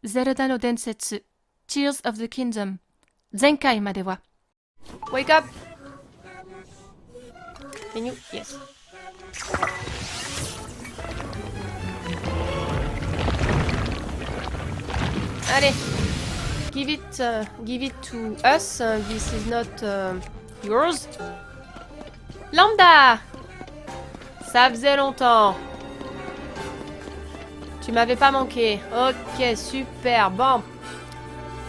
Zelda no Densetsu Tears of the Kingdom 前回までは Wake up! Can you? Yes. Allez, give it to us. This is not yours. Lambda! Ça faisait longtemps. Tu m'avais pas manqué. Ok, super. Bon.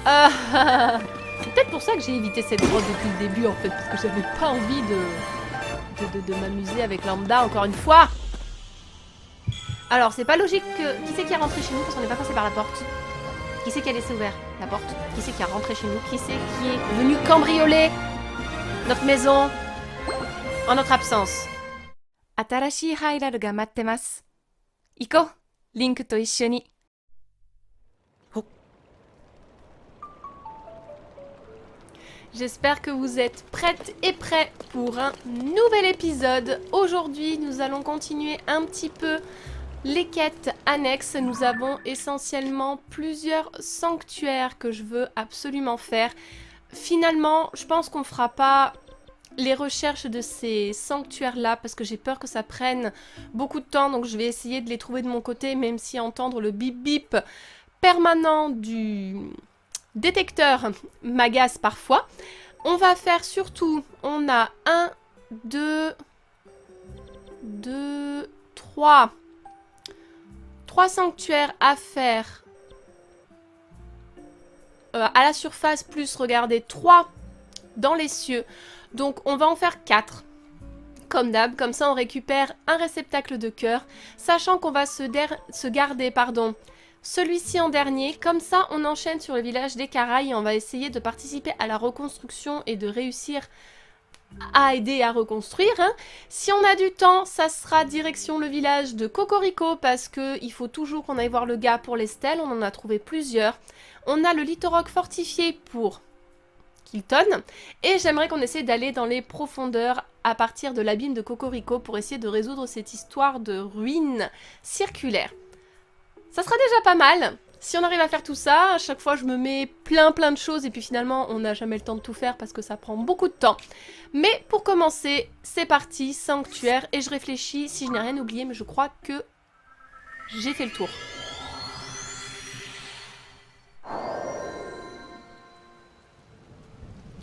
C'est peut-être pour ça que j'ai évité cette grotte depuis le début en fait, parce que j'avais pas envie de m'amuser avec Lambda encore une fois. Alors, c'est pas logique que... Qui c'est qui est rentré chez nous parce qu'on n'est pas passé par la porte? Qui c'est qui a laissé ouvert la porte? Qui c'est qui est rentré chez nous? Qui c'est qui est venu cambrioler notre maison en notre absence? Atarashi Hyraru ga mattemasu. Iko, Link to ishoni. J'espère que vous êtes prêtes et prêts pour un nouvel épisode. Aujourd'hui, nous allons continuer un petit peu les quêtes annexes. Nous avons essentiellement plusieurs sanctuaires que je veux absolument faire. Finalement, je pense qu'on ne fera pas les recherches de ces sanctuaires-là parce que j'ai peur que ça prenne beaucoup de temps. Donc je vais essayer de les trouver de mon côté, même si entendre le bip bip permanent du détecteur m'agace parfois. On va faire surtout, on a 1, 2, 3 sanctuaires à faire à la surface, plus regardez 3 dans les cieux. Donc on va en faire 4 comme d'hab, comme ça on récupère un réceptacle de cœur, sachant qu'on va se garder celui-ci en dernier. Comme ça on enchaîne sur le village des Caraï et on va essayer de participer à la reconstruction et de réussir à aider à reconstruire. Si on a du temps, ça sera direction le village de Cocorico parce qu'il faut toujours qu'on aille voir le gars pour les stèles, on en a trouvé plusieurs. On a le Litorok fortifié pour Kilton et j'aimerais qu'on essaie d'aller dans les profondeurs à partir de l'abîme de Cocorico pour essayer de résoudre cette histoire de ruines circulaires. Ça sera déjà pas mal. Si on arrive à faire tout ça, à chaque fois je me mets plein de choses et puis finalement on n'a jamais le temps de tout faire parce que ça prend beaucoup de temps. Mais pour commencer, c'est parti, sanctuaire, et je réfléchis si je n'ai rien oublié, mais je crois que j'ai fait le tour.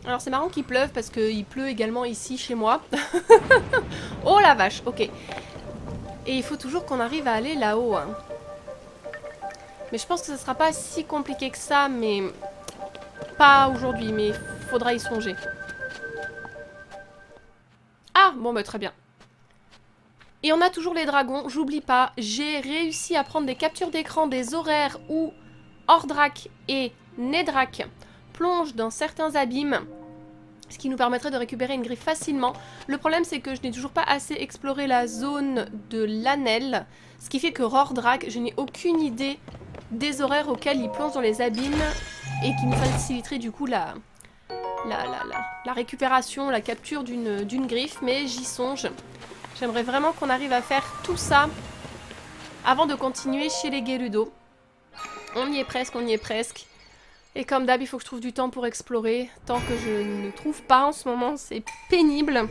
Alors c'est marrant qu'il pleuve parce qu'il pleut également ici chez moi. Oh la vache, ok. Et il faut toujours qu'on arrive à aller là-haut. Hein. Mais je pense que ce sera pas si compliqué que ça, mais pas aujourd'hui, mais faudra y songer. Ah, bon bah très bien. Et on a toujours les dragons, j'oublie pas, j'ai réussi à prendre des captures d'écran des horaires où Ordrak et Nedrak plongent dans certains abîmes, ce qui nous permettrait de récupérer une griffe facilement. Le problème c'est que je n'ai toujours pas assez exploré la zone de l'Anel, ce qui fait que Ordrak, je n'ai aucune idée des horaires auxquels il plonge dans les abîmes et qui nous faciliterait du coup la récupération, la capture d'une griffe, mais j'y songe. J'aimerais vraiment qu'on arrive à faire tout ça avant de continuer chez les Gerudo. On y est presque, on y est presque. Et comme d'hab, il faut que je trouve du temps pour explorer. Tant que je ne trouve pas en ce moment, c'est pénible.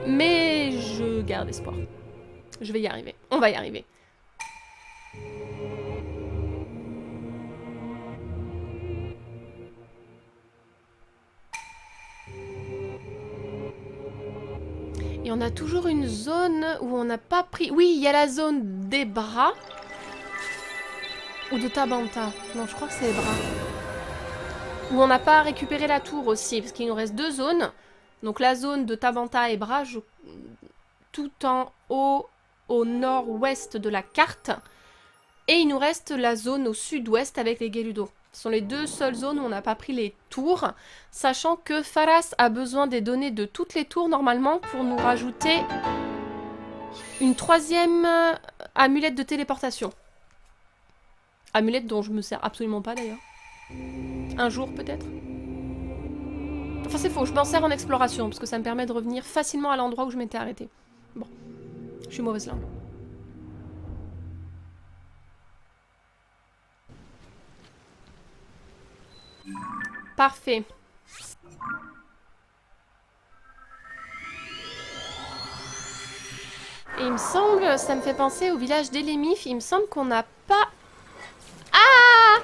Mais je garde espoir. Je vais y arriver. On va y arriver. Et on a toujours une zone où on n'a pas pris... Oui, il y a la zone des bras. Ou de Tabanta. Non, je crois que c'est les bras. Où on n'a pas récupéré la tour aussi. Parce qu'il nous reste 2 zones. Donc la zone de Tabanta et bras, tout en haut, au nord-ouest de la carte. Et il nous reste la zone au sud-ouest avec les Gerudo. Ce sont les 2 seules zones où on n'a pas pris les tours, sachant que Pharas a besoin des données de toutes les tours normalement pour nous rajouter une 3e amulette de téléportation. Amulette dont je me sers absolument pas d'ailleurs. Un jour peut-être. Enfin c'est faux, je m'en sers en exploration parce que ça me permet de revenir facilement à l'endroit où je m'étais arrêtée. Bon, je suis mauvaise langue. Parfait. Et il me semble, ça me fait penser au village d'Elémif, il me semble qu'on n'a pas... Ah!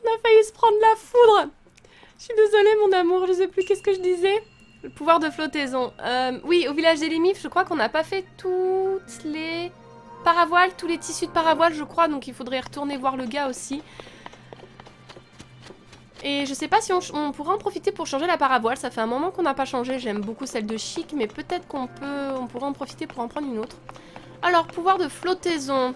On a failli se prendre la foudre. Je suis désolée mon amour, je sais plus qu'est-ce que je disais. Le pouvoir de flottaison. Oui, au village d'Elémif, je crois qu'on n'a pas fait toutes les paravoiles, tous les tissus de paravoile, je crois, donc il faudrait retourner voir le gars aussi. Et je sais pas si on pourra en profiter pour changer la paravoile, ça fait un moment qu'on n'a pas changé, j'aime beaucoup celle de Chic, mais peut-être on pourra en profiter pour en prendre une autre. Alors, pouvoir de flottaison.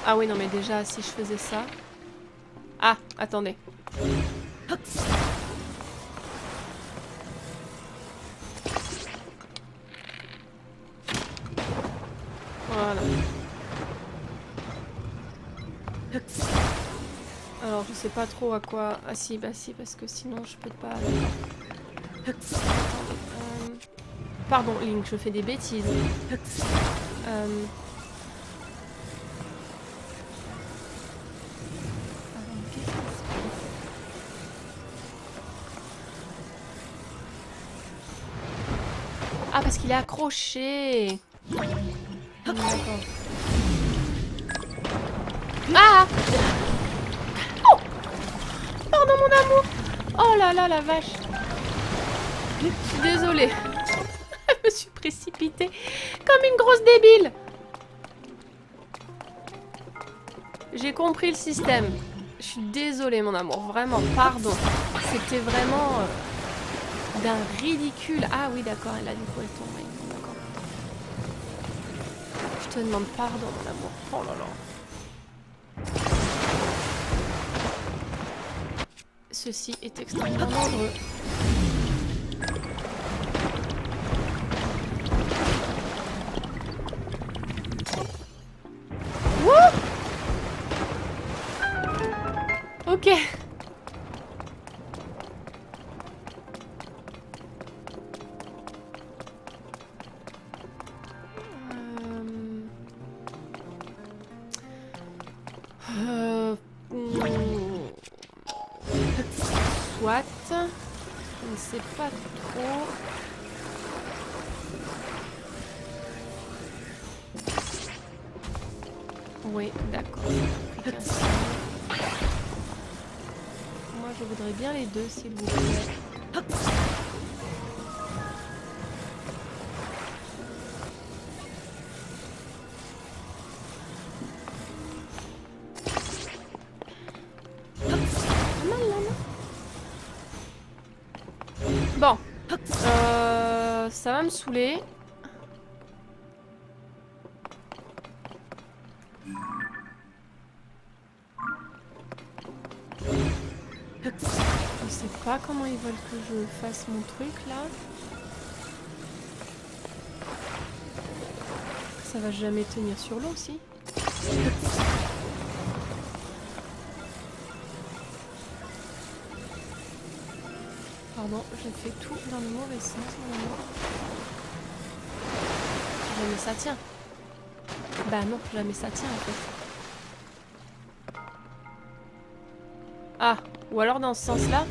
Ah oui, non mais déjà, si je faisais ça... Ah, attendez. Voilà. Alors, je sais pas trop à quoi... Ah si, bah si, parce que sinon je peux pas... Pardon, Link, je fais des bêtises. Ah, parce qu'il est accroché. D'accord. Ah! Oh! Pardon, mon amour! Oh là là, la vache! Je suis désolée. Je me suis précipitée comme une grosse débile. J'ai compris le système. Je suis désolée, mon amour. Vraiment, pardon. C'était vraiment d'un ridicule. Ah oui, d'accord. Et là, du coup, elle tombe. Oui, d'accord. Je te demande pardon, mon amour. Oh là là. Ceci est extrêmement dangereux. Wouh! Ok. Soit. Je ne sais pas trop. Oui, d'accord. Moi, je voudrais bien les deux, s'il vous plaît. Bon. Ça va me saouler. Je sais pas comment ils veulent que je fasse mon truc là. Ça va jamais tenir sur l'eau aussi. Pardon, j'ai fait tout dans le mauvais sens. Jamais ça tient. Bah non, jamais ça tient en fait. Ah, ou alors dans ce sens-là.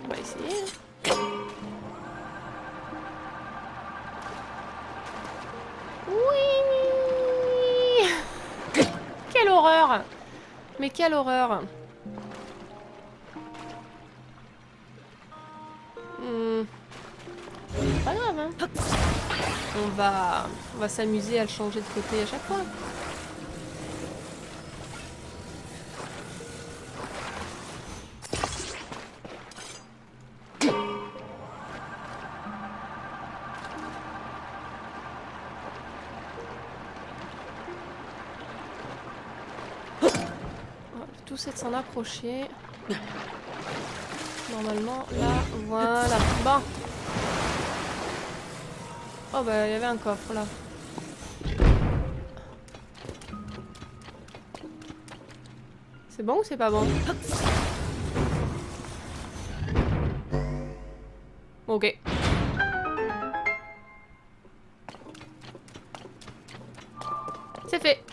On va essayer. Oui. Quelle horreur! Mais quelle horreur! Pas grave, hein. On va s'amuser à le changer de côté à chaque fois. tous essayer de s'en approcher. Normalement, là, voilà. Bon. Oh bah, il y avait un coffre là. C'est bon ou c'est pas bon? Ok. C'est fait.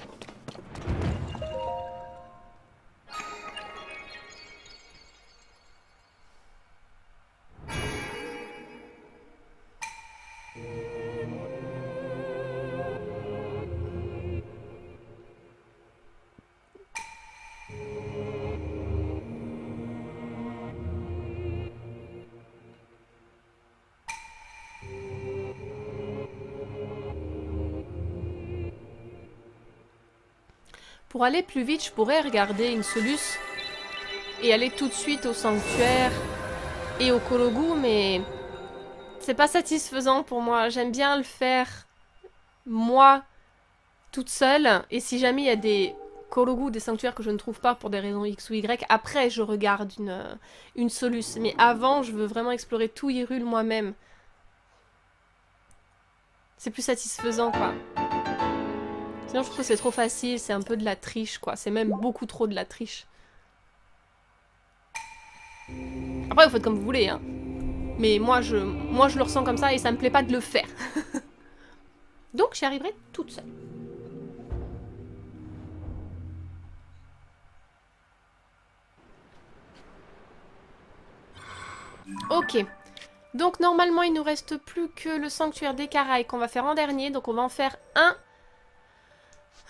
Pour aller plus vite, je pourrais regarder une Solus et aller tout de suite au sanctuaire et au Korogu, mais c'est pas satisfaisant pour moi. J'aime bien le faire moi toute seule, et si jamais il y a des Korogu, des sanctuaires que je ne trouve pas pour des raisons X ou Y, après je regarde une Solus. Mais avant, je veux vraiment explorer tout Hyrule moi-même. C'est plus satisfaisant, quoi. Sinon, je trouve que c'est trop facile, c'est un peu de la triche, quoi. C'est même beaucoup trop de la triche. Après, vous faites comme vous voulez, hein. Mais moi, je le ressens comme ça et ça me plaît pas de le faire. Donc, j'y arriverai toute seule. Ok. Donc, normalement, il nous reste plus que le sanctuaire des Caraïbes qu'on va faire en dernier. Donc, on va en faire un.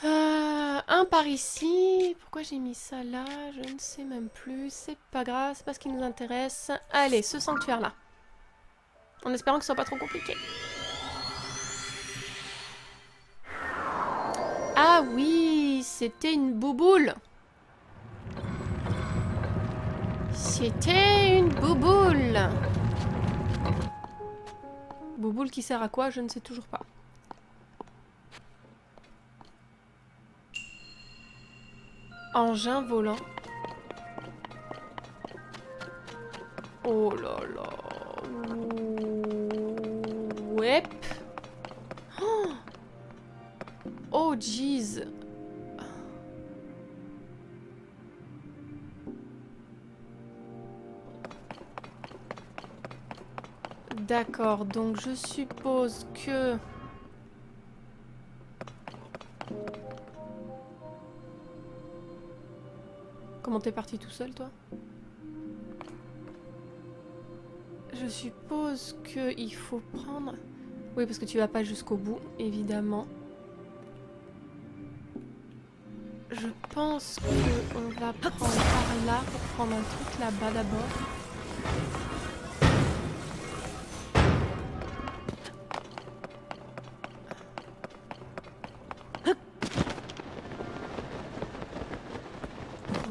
Un par ici. Pourquoi j'ai mis ça là? Je ne sais même plus. C'est pas grave, c'est pas ce qui nous intéresse. Allez, ce sanctuaire-là. En espérant que ce soit pas trop compliqué. Ah oui, c'était une bouboule. C'était une bouboule. Bouboule qui sert à quoi? Je ne sais toujours pas. Engin volant. Oh là là. Ouais. Oh jeez. D'accord, donc je suppose que... Comment t'es parti tout seul, toi? Je suppose qu'il faut prendre... Oui, parce que tu vas pas jusqu'au bout, évidemment. Je pense qu'on va prendre par là pour prendre un truc là-bas d'abord.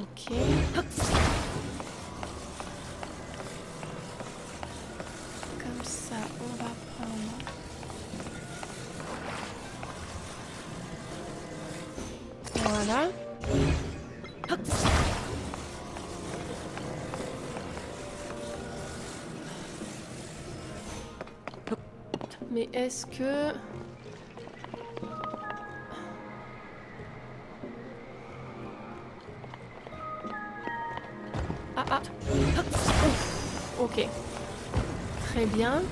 Ok. Comme ça, on va prendre... Voilà. Mais est-ce que... Ah ah. Ouf. Ok. Très bien.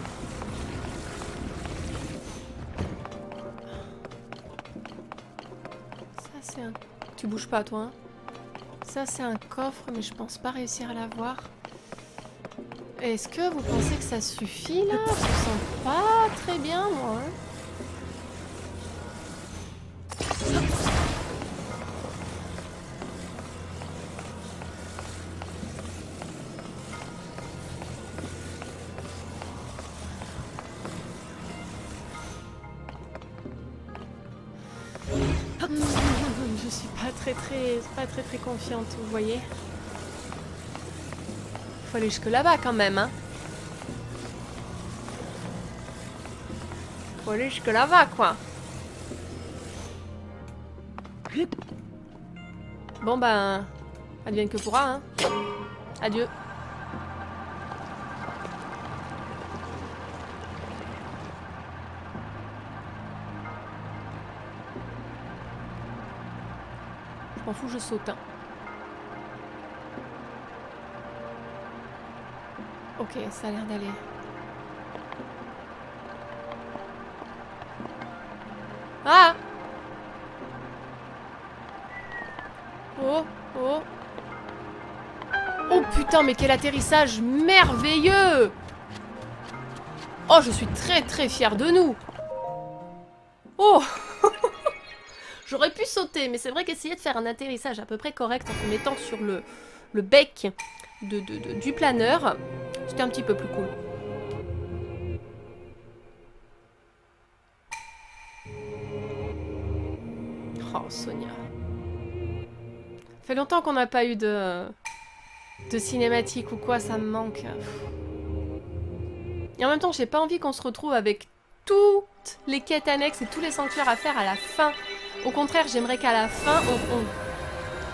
Ça c'est un... Tu bouges pas toi, hein. Ça c'est un coffre, mais je pense pas réussir à l'avoir. Est-ce que vous pensez que ça suffit là? Je me sens pas très bien moi. Je suis pas très confiante, vous voyez. Faut aller jusque là-bas quand même, hein. Faut aller jusque là-bas, quoi. Bon ben... Advienne que pourra, hein. Adieu. Je m'en fous, je saute, hein. Ok, ça a l'air d'aller. Ah! Oh, oh. Oh putain, mais quel atterrissage merveilleux! Oh, je suis très très fière de nous. Oh! J'aurais pu sauter, mais c'est vrai qu'essayer de faire un atterrissage à peu près correct en se mettant sur le bec du planeur, c'était un petit peu plus cool. Oh, Sonia. Ça fait longtemps qu'on n'a pas eu de cinématique ou quoi, ça me manque. Et en même temps, j'ai pas envie qu'on se retrouve avec toutes les quêtes annexes et tous les sanctuaires à faire à la fin. Au contraire, j'aimerais qu'à la fin,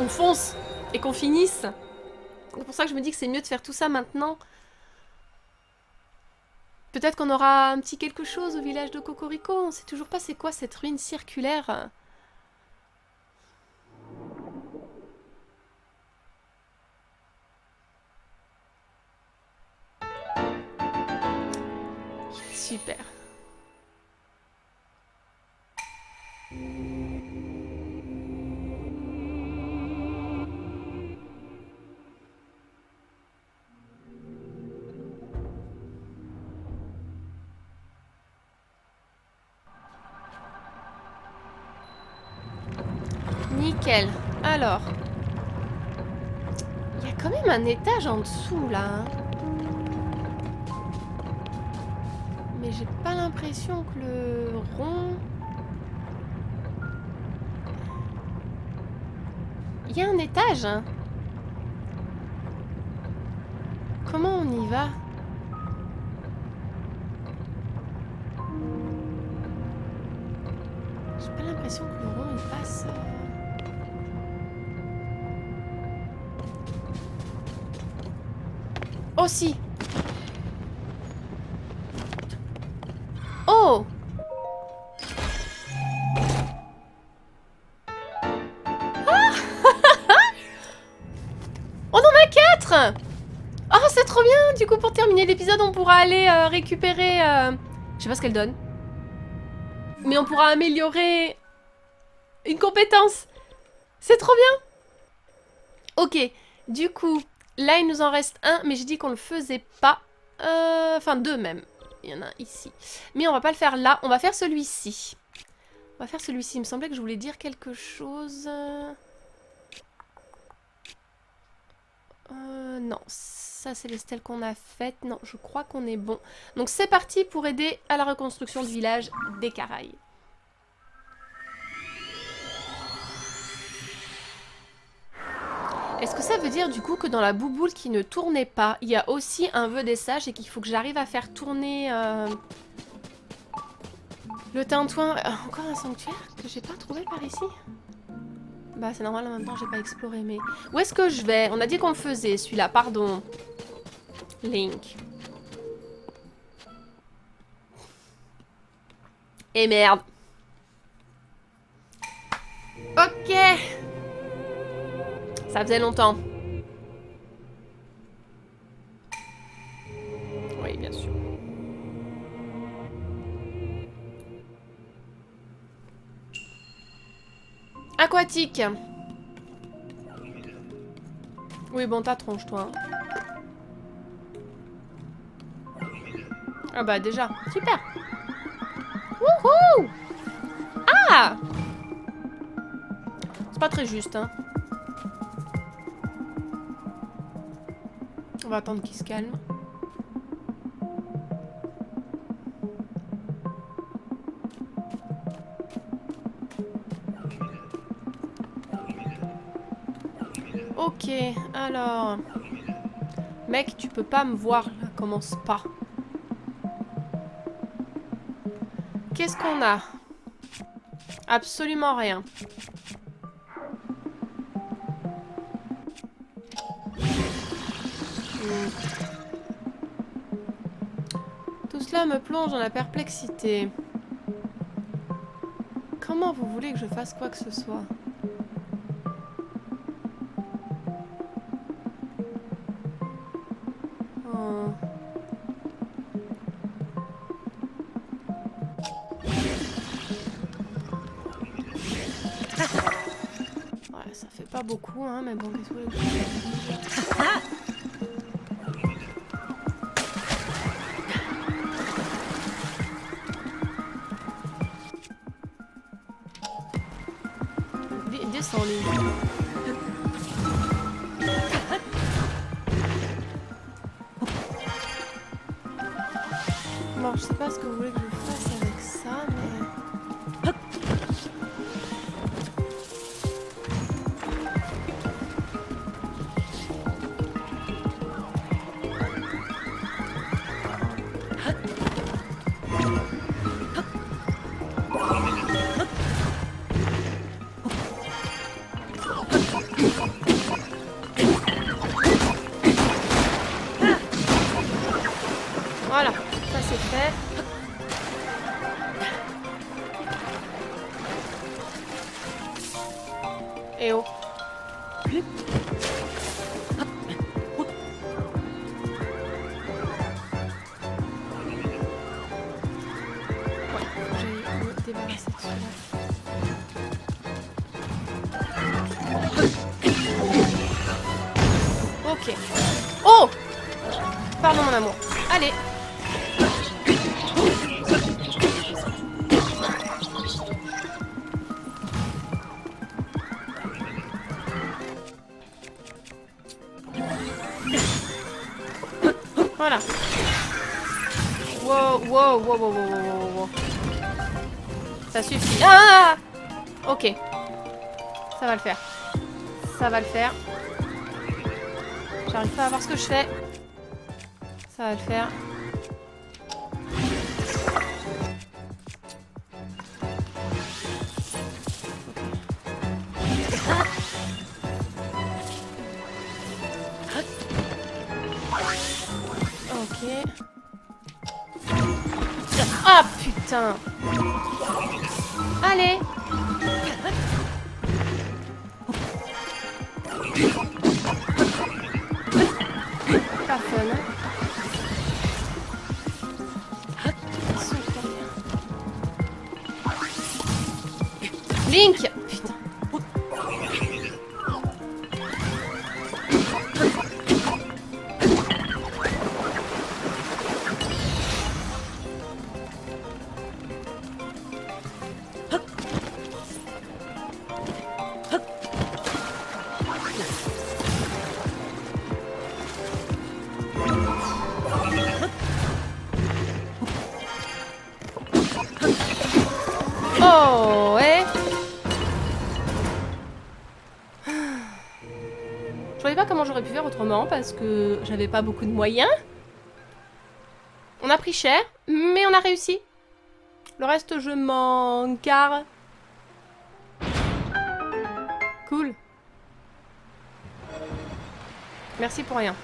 on fonce et qu'on finisse. C'est pour ça que je me dis que c'est mieux de faire tout ça maintenant. Peut-être qu'on aura un petit quelque chose au village de Cocorico. On sait toujours pas c'est quoi cette ruine circulaire. Super. Nickel. Alors. Il y a quand même un étage en dessous, là. Hein. Mais j'ai pas l'impression que le rond... Il y a un étage, hein. Comment on y va? J'ai pas l'impression que le rond, il passe... Oh si! Oh! Ah! On en a 4! Oh, c'est trop bien! Du coup, pour terminer l'épisode, on pourra aller récupérer... Je sais pas ce qu'elle donne. Mais on pourra améliorer une compétence. C'est trop bien! Ok, du coup, là, il nous en reste un, mais j'ai dit qu'on le faisait pas. Enfin, deux même. Il y en a un ici. Mais on va pas le faire là, on va faire celui-ci. On va faire celui-ci. Il me semblait que je voulais dire quelque chose. Non, ça c'est les stèles qu'on a faites. Non, je crois qu'on est bon. Donc c'est parti pour aider à la reconstruction du village des Caraïbes. Est-ce que ça veut dire du coup que dans la bouboule qui ne tournait pas, il y a aussi un vœu des sages et qu'il faut que j'arrive à faire tourner le tintouin? Encore un sanctuaire que j'ai pas trouvé par ici? Bah c'est normal, en même temps j'ai pas exploré, mais... Où est-ce que je vais? On a dit qu'on le faisait, celui-là, pardon. Link. Et merde. Ok. Ça faisait longtemps. Oui, bien sûr. Aquatique. Oui, bon, ta tronche, toi. Ah bah déjà. Super. Wouhou. Ah. C'est pas très juste, hein. On va attendre qu'il se calme. Ok, alors... Mec, tu peux pas me voir, là, commence pas. Qu'est-ce qu'on a? Absolument rien. Tout cela me plonge dans la perplexité. Comment vous voulez que je fasse quoi que ce soit? Oh. Ouais, ça fait pas beaucoup, hein, mais bon, qu'est-ce que vous voulez que je fasse? Descends, lui. Bon, je sais pas ce que vous voulez que je fasse avec ça, mais... Voilà, ça c'est fait. Et oh. Ouais, j'ai me débarrasser de celui-là. Ok. Oh! Pardon mon amour. Allez. Voilà. Wow, wow, wow, wow, wow, wow, wow. Ça suffit. Ah! Ok. Ça va le faire. Ça va le faire. J'arrive pas à voir ce que je fais. Ça va le faire. Ok. Ah putain. Allez. Pas fun. Link. Putain. Oh, ouais. Je voyais pas comment j'aurais pu faire autrement parce que j'avais pas beaucoup de moyens. On a pris cher, mais on a réussi. Le reste, je m'en carre. Cool. Merci pour rien.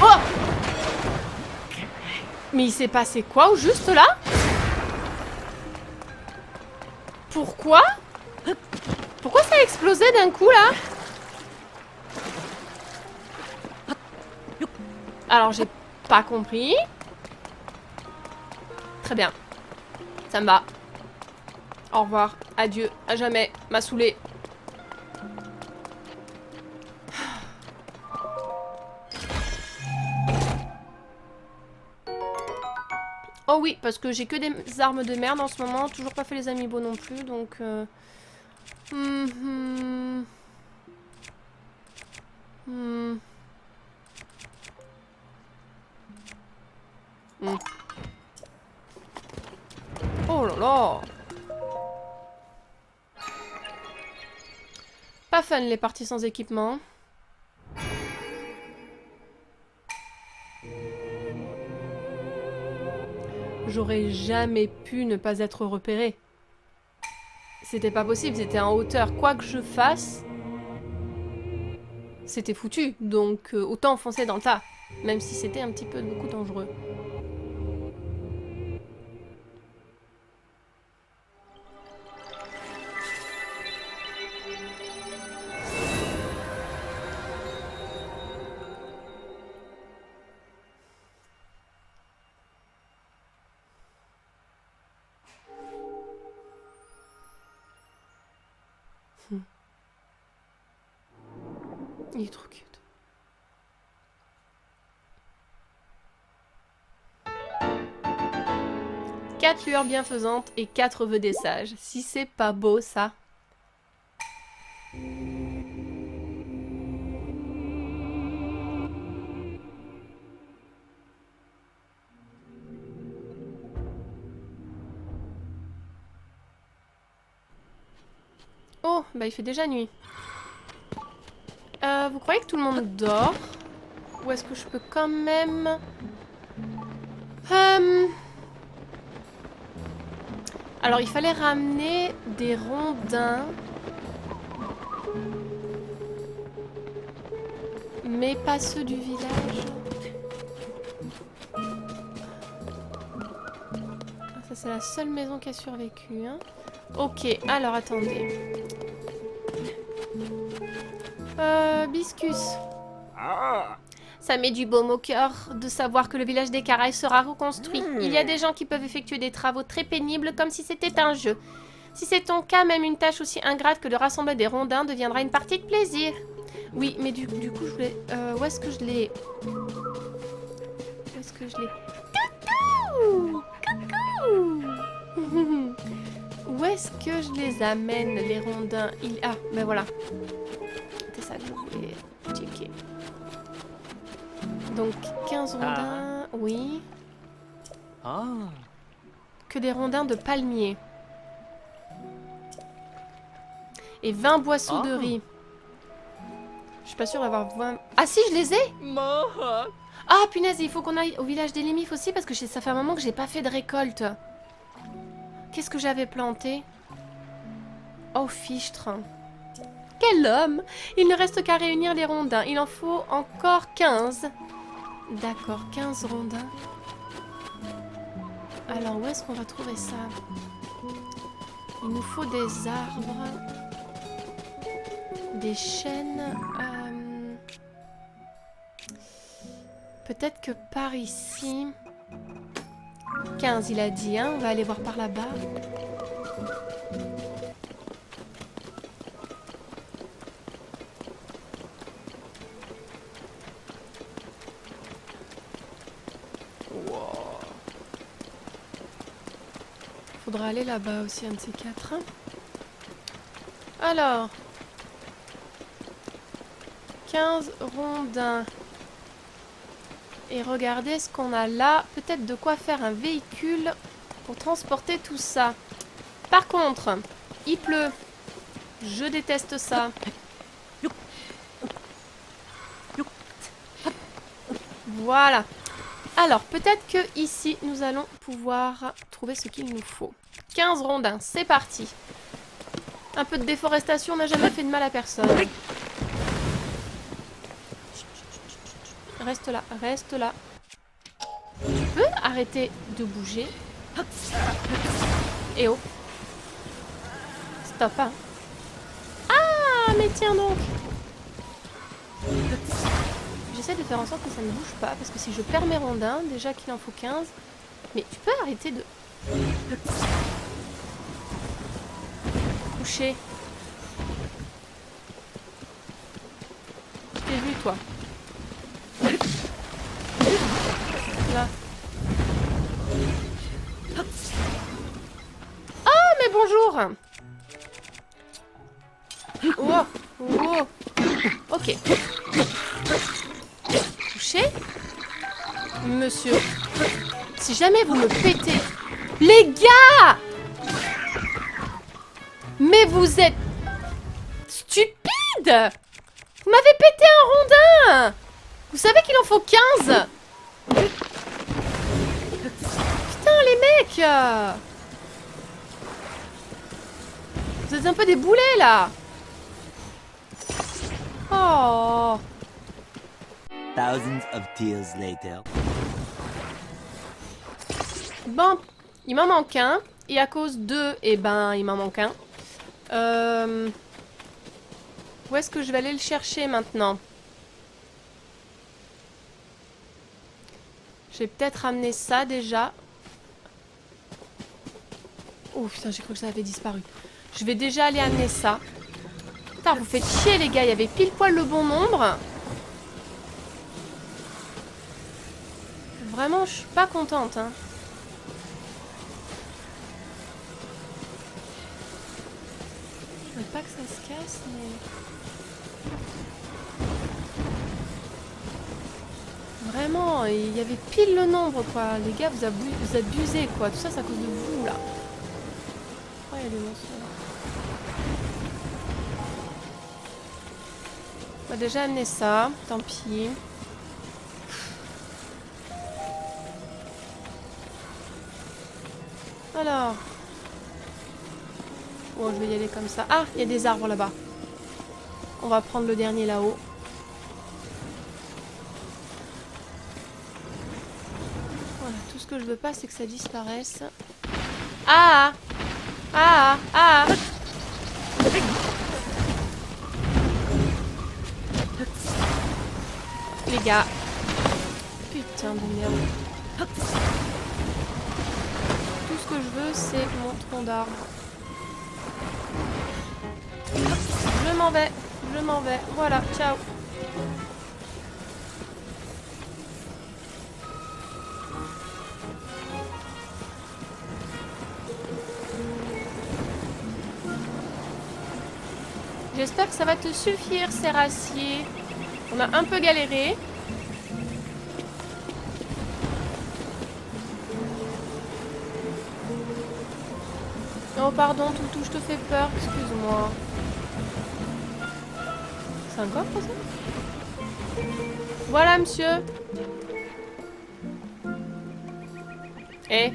Oh! Mais il s'est passé quoi au juste là? Pourquoi? Pourquoi ça a explosé d'un coup là? Alors j'ai pas compris. Très bien. Ça me va. Au revoir. Adieu. À jamais. M'a saoulé. Oh oui, parce que j'ai que des armes de merde en ce moment. Toujours pas fait les amiibo non plus, donc... Oh là là! Pas fun les parties sans équipement. J'aurais jamais pu ne pas être repérée. C'était pas possible, c'était en hauteur. Quoi que je fasse, c'était foutu. Donc autant foncer dans le tas. Même si c'était un petit peu beaucoup dangereux. Il est trop cute. Quatre lueurs bienfaisantes et 4 vœux des sages. Si c'est pas beau, ça. Oh, bah il fait déjà nuit. Vous croyez que tout le monde dort? Ou est-ce que je peux quand même... Alors, il fallait ramener des rondins. Mais pas ceux du village. Ça, c'est la seule maison qui a survécu. Hein. Ok, alors attendez. Biscus. Ça met du baume au cœur de savoir que le village des Caraïbes sera reconstruit. Il y a des gens qui peuvent effectuer des travaux très pénibles comme si c'était un jeu. Si c'est ton cas, même une tâche aussi ingrate que de rassembler des rondins deviendra une partie de plaisir. Oui, mais du coup, je voulais... où est-ce que je l'ai... Où est-ce que je l'ai... Coucou! Coucou! Où est-ce que je les amène, les rondins? Ah, ben voilà. C'est ça que je voulais checker. Donc, 15 rondins, oui. Que des rondins de palmier. Et 20 boisseaux de riz. Je suis pas sûre d'avoir 20... Ah si, je les ai! Ah, punaise, il faut qu'on aille au village des Limifs aussi, parce que ça fait un moment que j'ai pas fait de récolte. Qu'est-ce que j'avais planté? Oh, fichtre. Quel homme! Il ne reste qu'à réunir les rondins. Il en faut encore 15. D'accord, 15 rondins. Alors, où est-ce qu'on va trouver ça? Il nous faut des arbres. Des chênes. Peut-être que par ici... 15, il a dit, hein? On va aller voir par là-bas. Faudra aller là-bas aussi, un de ces quatre. Alors... 15 rondins. Et regardez ce qu'on a là. Peut-être de quoi faire un véhicule pour transporter tout ça. Par contre, il pleut. Je déteste ça. Voilà. Alors, peut-être que ici, nous allons pouvoir trouver ce qu'il nous faut. 15 rondins, c'est parti. Un peu de déforestation n'a jamais fait de mal à personne. Reste là, reste là. Tu peux arrêter de bouger? Et oh. Stop, hein. Ah, mais tiens donc. J'essaie de faire en sorte que ça ne bouge pas, parce que si je perds mes rondins, déjà qu'il en faut 15... Mais tu peux arrêter de... coucher. Je t'ai vu, toi. Là. Ah, mais bonjour. Oh, oh. Ok. Touché. Monsieur. Si jamais vous me pétez... Les gars! Mais vous êtes... stupides! Vous m'avez pété un rondin! Vous savez qu'il en faut 15! Putain, les mecs! Vous êtes un peu des boulets, là! Oh Oh. Thousands of tears later. Bon, il m'en manque un. Et à cause de... Eh ben, il m'en manque un. Où est-ce que je vais aller le chercher maintenant? Je vais peut-être ramener ça déjà. Oh putain, j'ai cru que ça avait disparu. Je vais déjà aller amener ça. Putain, vous faites chier les gars, il y avait pile poil le bon nombre. Vraiment, je suis pas contente, hein. Je veux pas que ça se casse, mais... Vraiment, il y avait pile le nombre, quoi. Les gars, vous abusez, quoi. Tout ça, c'est à cause de vous, là. Oh, il y a des monstres, là. On va déjà amener ça. Tant pis. Alors... Bon, je vais y aller comme ça. Ah, il y a des arbres là-bas. On va prendre le dernier là-haut. Voilà, tout ce que je veux pas, c'est que ça disparaisse. Ah! Ah! Ah! Les gars. Putain de merde. Tout ce que je veux, c'est mon tronc d'arbre. Je m'en vais. Je m'en vais. Voilà, ciao. J'espère que ça va te suffire, Serracier. On a un peu galéré. Oh pardon, Toutou, je te fais peur, excuse-moi. C'est un coffre ça? Voilà, monsieur. Eh.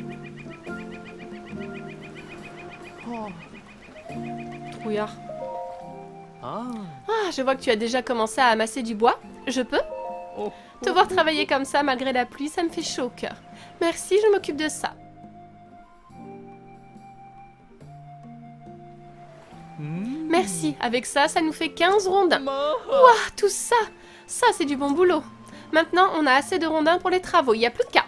Oh. Trouillard. Ah, je vois que tu as déjà commencé à amasser du bois. Je peux? Te voir travailler comme ça malgré la pluie, ça me fait chaud au cœur. Merci, je m'occupe de ça. Merci, avec ça, ça nous fait 15 rondins. Ouah, tout ça! Ça, c'est du bon boulot. Maintenant, on a assez de rondins pour les travaux, il n'y a plus qu'à.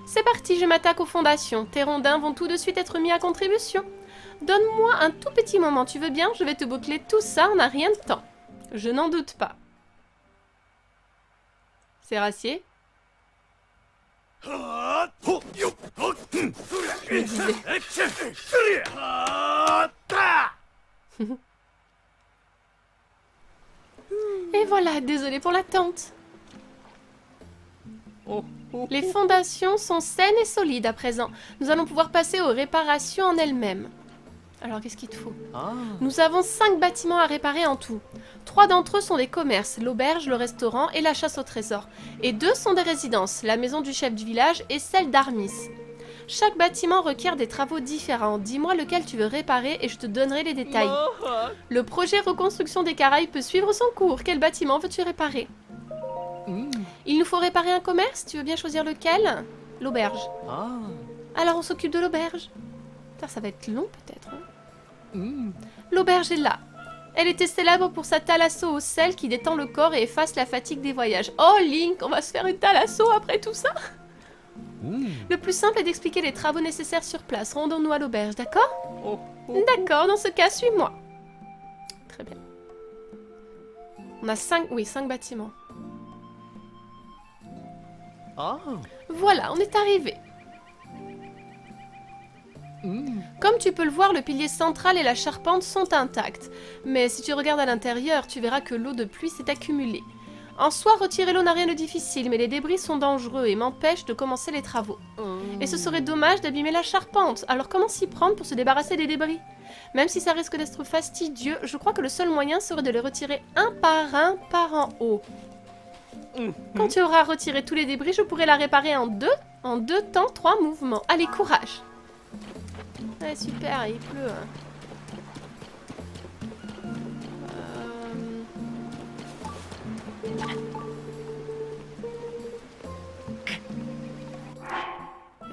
C'est parti, je m'attaque aux fondations. Tes rondins vont tout de suite être mis à contribution. Donne-moi un tout petit moment, tu veux bien? Je vais te boucler tout ça en un rien de temps. Je n'en doute pas. Serracier? Je me disais. Et voilà, désolé pour l'attente. Les fondations sont saines et solides à présent. Nous allons pouvoir passer aux réparations en elles-mêmes. Alors, qu'est-ce qu'il te faut? Nous avons 5 bâtiments à réparer en tout. 3 d'entre eux sont des commerces, l'auberge, le restaurant et la chasse au trésor. Et 2 sont des résidences, la maison du chef du village et celle d'Armis. Chaque bâtiment requiert des travaux différents. Dis-moi lequel tu veux réparer et je te donnerai les détails. Le projet reconstruction des Caraïbes peut suivre son cours. Quel bâtiment veux-tu réparer? Il nous faut réparer un commerce. Tu veux bien choisir lequel? L'auberge. Alors on s'occupe de l'auberge. Ça va être long peut-être. Hein. L'auberge est là. Elle était célèbre pour sa thalasso au sel qui détend le corps et efface la fatigue des voyages. Oh Link, on va se faire une thalasso après tout ça? Le plus simple est d'expliquer les travaux nécessaires sur place. Rendons-nous à l'auberge, d'accord? D'accord, dans ce cas, suis-moi. Très bien. On a 5 bâtiments. Voilà, on est arrivé. Comme tu peux le voir, le pilier central et la charpente sont intacts. Mais si tu regardes à l'intérieur, tu verras que l'eau de pluie s'est accumulée. En soi, retirer l'eau n'a rien de difficile, mais les débris sont dangereux et m'empêchent de commencer les travaux. Et ce serait dommage d'abîmer la charpente, alors comment s'y prendre pour se débarrasser des débris? Même si ça risque d'être fastidieux, je crois que le seul moyen serait de les retirer un par en haut. Quand tu auras retiré tous les débris, je pourrai la réparer en deux temps, 3 mouvements. Allez, courage! Ouais, super, il pleut.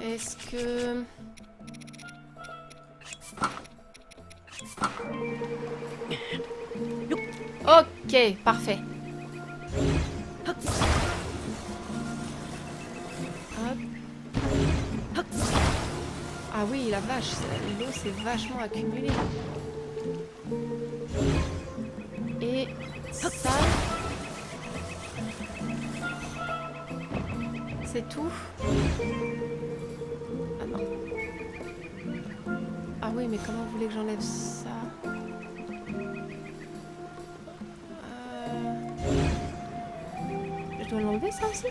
Est-ce que... Ok, parfait. Hop. Ah oui, la vache, l'eau s'est vachement accumulée. Et ça... C'est tout? Ah non. Ah oui, mais comment vous voulez que j'enlève ça? Je dois l'enlever ça aussi?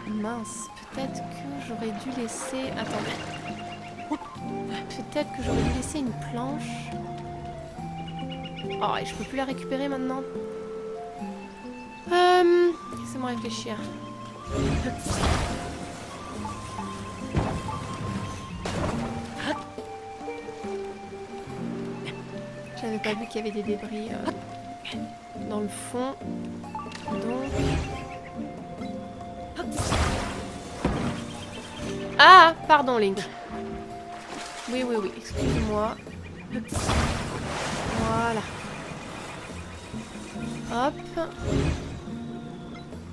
Mince, peut-être que j'aurais dû laisser... Attendez. Peut-être que j'aurais dû laisser une planche. Oh, et je peux plus la récupérer maintenant. Laissez-moi réfléchir. J'avais pas vu qu'il y avait des débris dans le fond. Donc... Ah, pardon Link. Oui, excuse-moi. Voilà. Hop.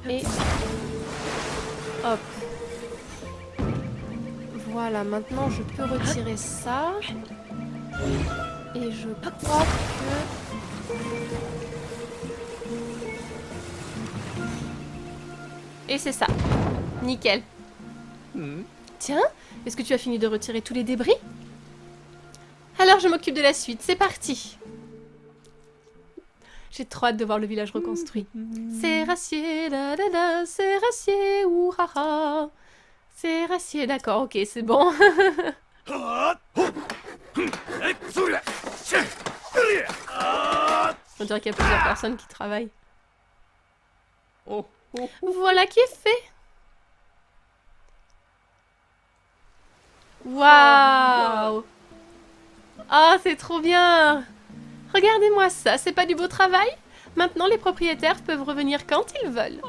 Et... hop. Voilà, maintenant je peux retirer ça. Et je crois que... Et c'est ça. Nickel. Tiens, est-ce que tu as fini de retirer tous les débris? Alors je m'occupe de la suite, c'est parti. J'ai trop hâte de voir le village reconstruit. Sérassier, da da da, Sérassier, ouhaha. Sérassier, d'accord, ok, c'est bon. On dirait qu'il y a plusieurs personnes qui travaillent. Voilà qui est fait. Waouh! Oh, c'est trop bien! Regardez-moi ça, c'est pas du beau travail? Maintenant, les propriétaires peuvent revenir quand ils veulent.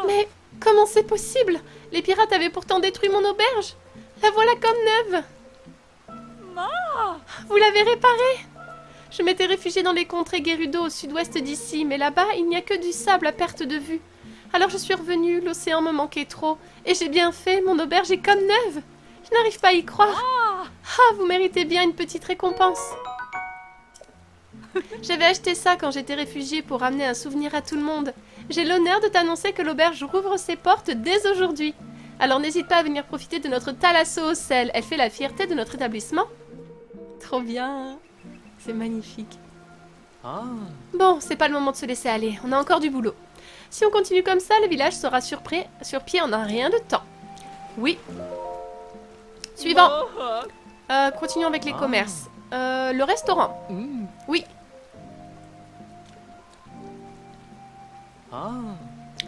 Mais comment c'est possible? Les pirates avaient pourtant détruit mon auberge. La voilà comme neuve. Vous l'avez réparée? Je m'étais réfugiée dans les contrées Gerudo au sud-ouest d'ici, mais là-bas, il n'y a que du sable à perte de vue. Alors je suis revenue, l'océan me manquait trop. Et j'ai bien fait, mon auberge est comme neuve. Je n'arrive pas à y croire. Ah, vous méritez bien une petite récompense. J'avais acheté ça quand j'étais réfugiée pour ramener un souvenir à tout le monde. J'ai l'honneur de t'annoncer que l'auberge rouvre ses portes dès aujourd'hui. Alors n'hésite pas à venir profiter de notre thalasso au sel. Elle fait la fierté de notre établissement. Trop bien. C'est magnifique. Bon, c'est pas le moment de se laisser aller. On a encore du boulot. Si on continue comme ça, le village sera sur pied en un rien de temps. Oui. Suivant. Continuons avec les commerces. Le restaurant. Oui.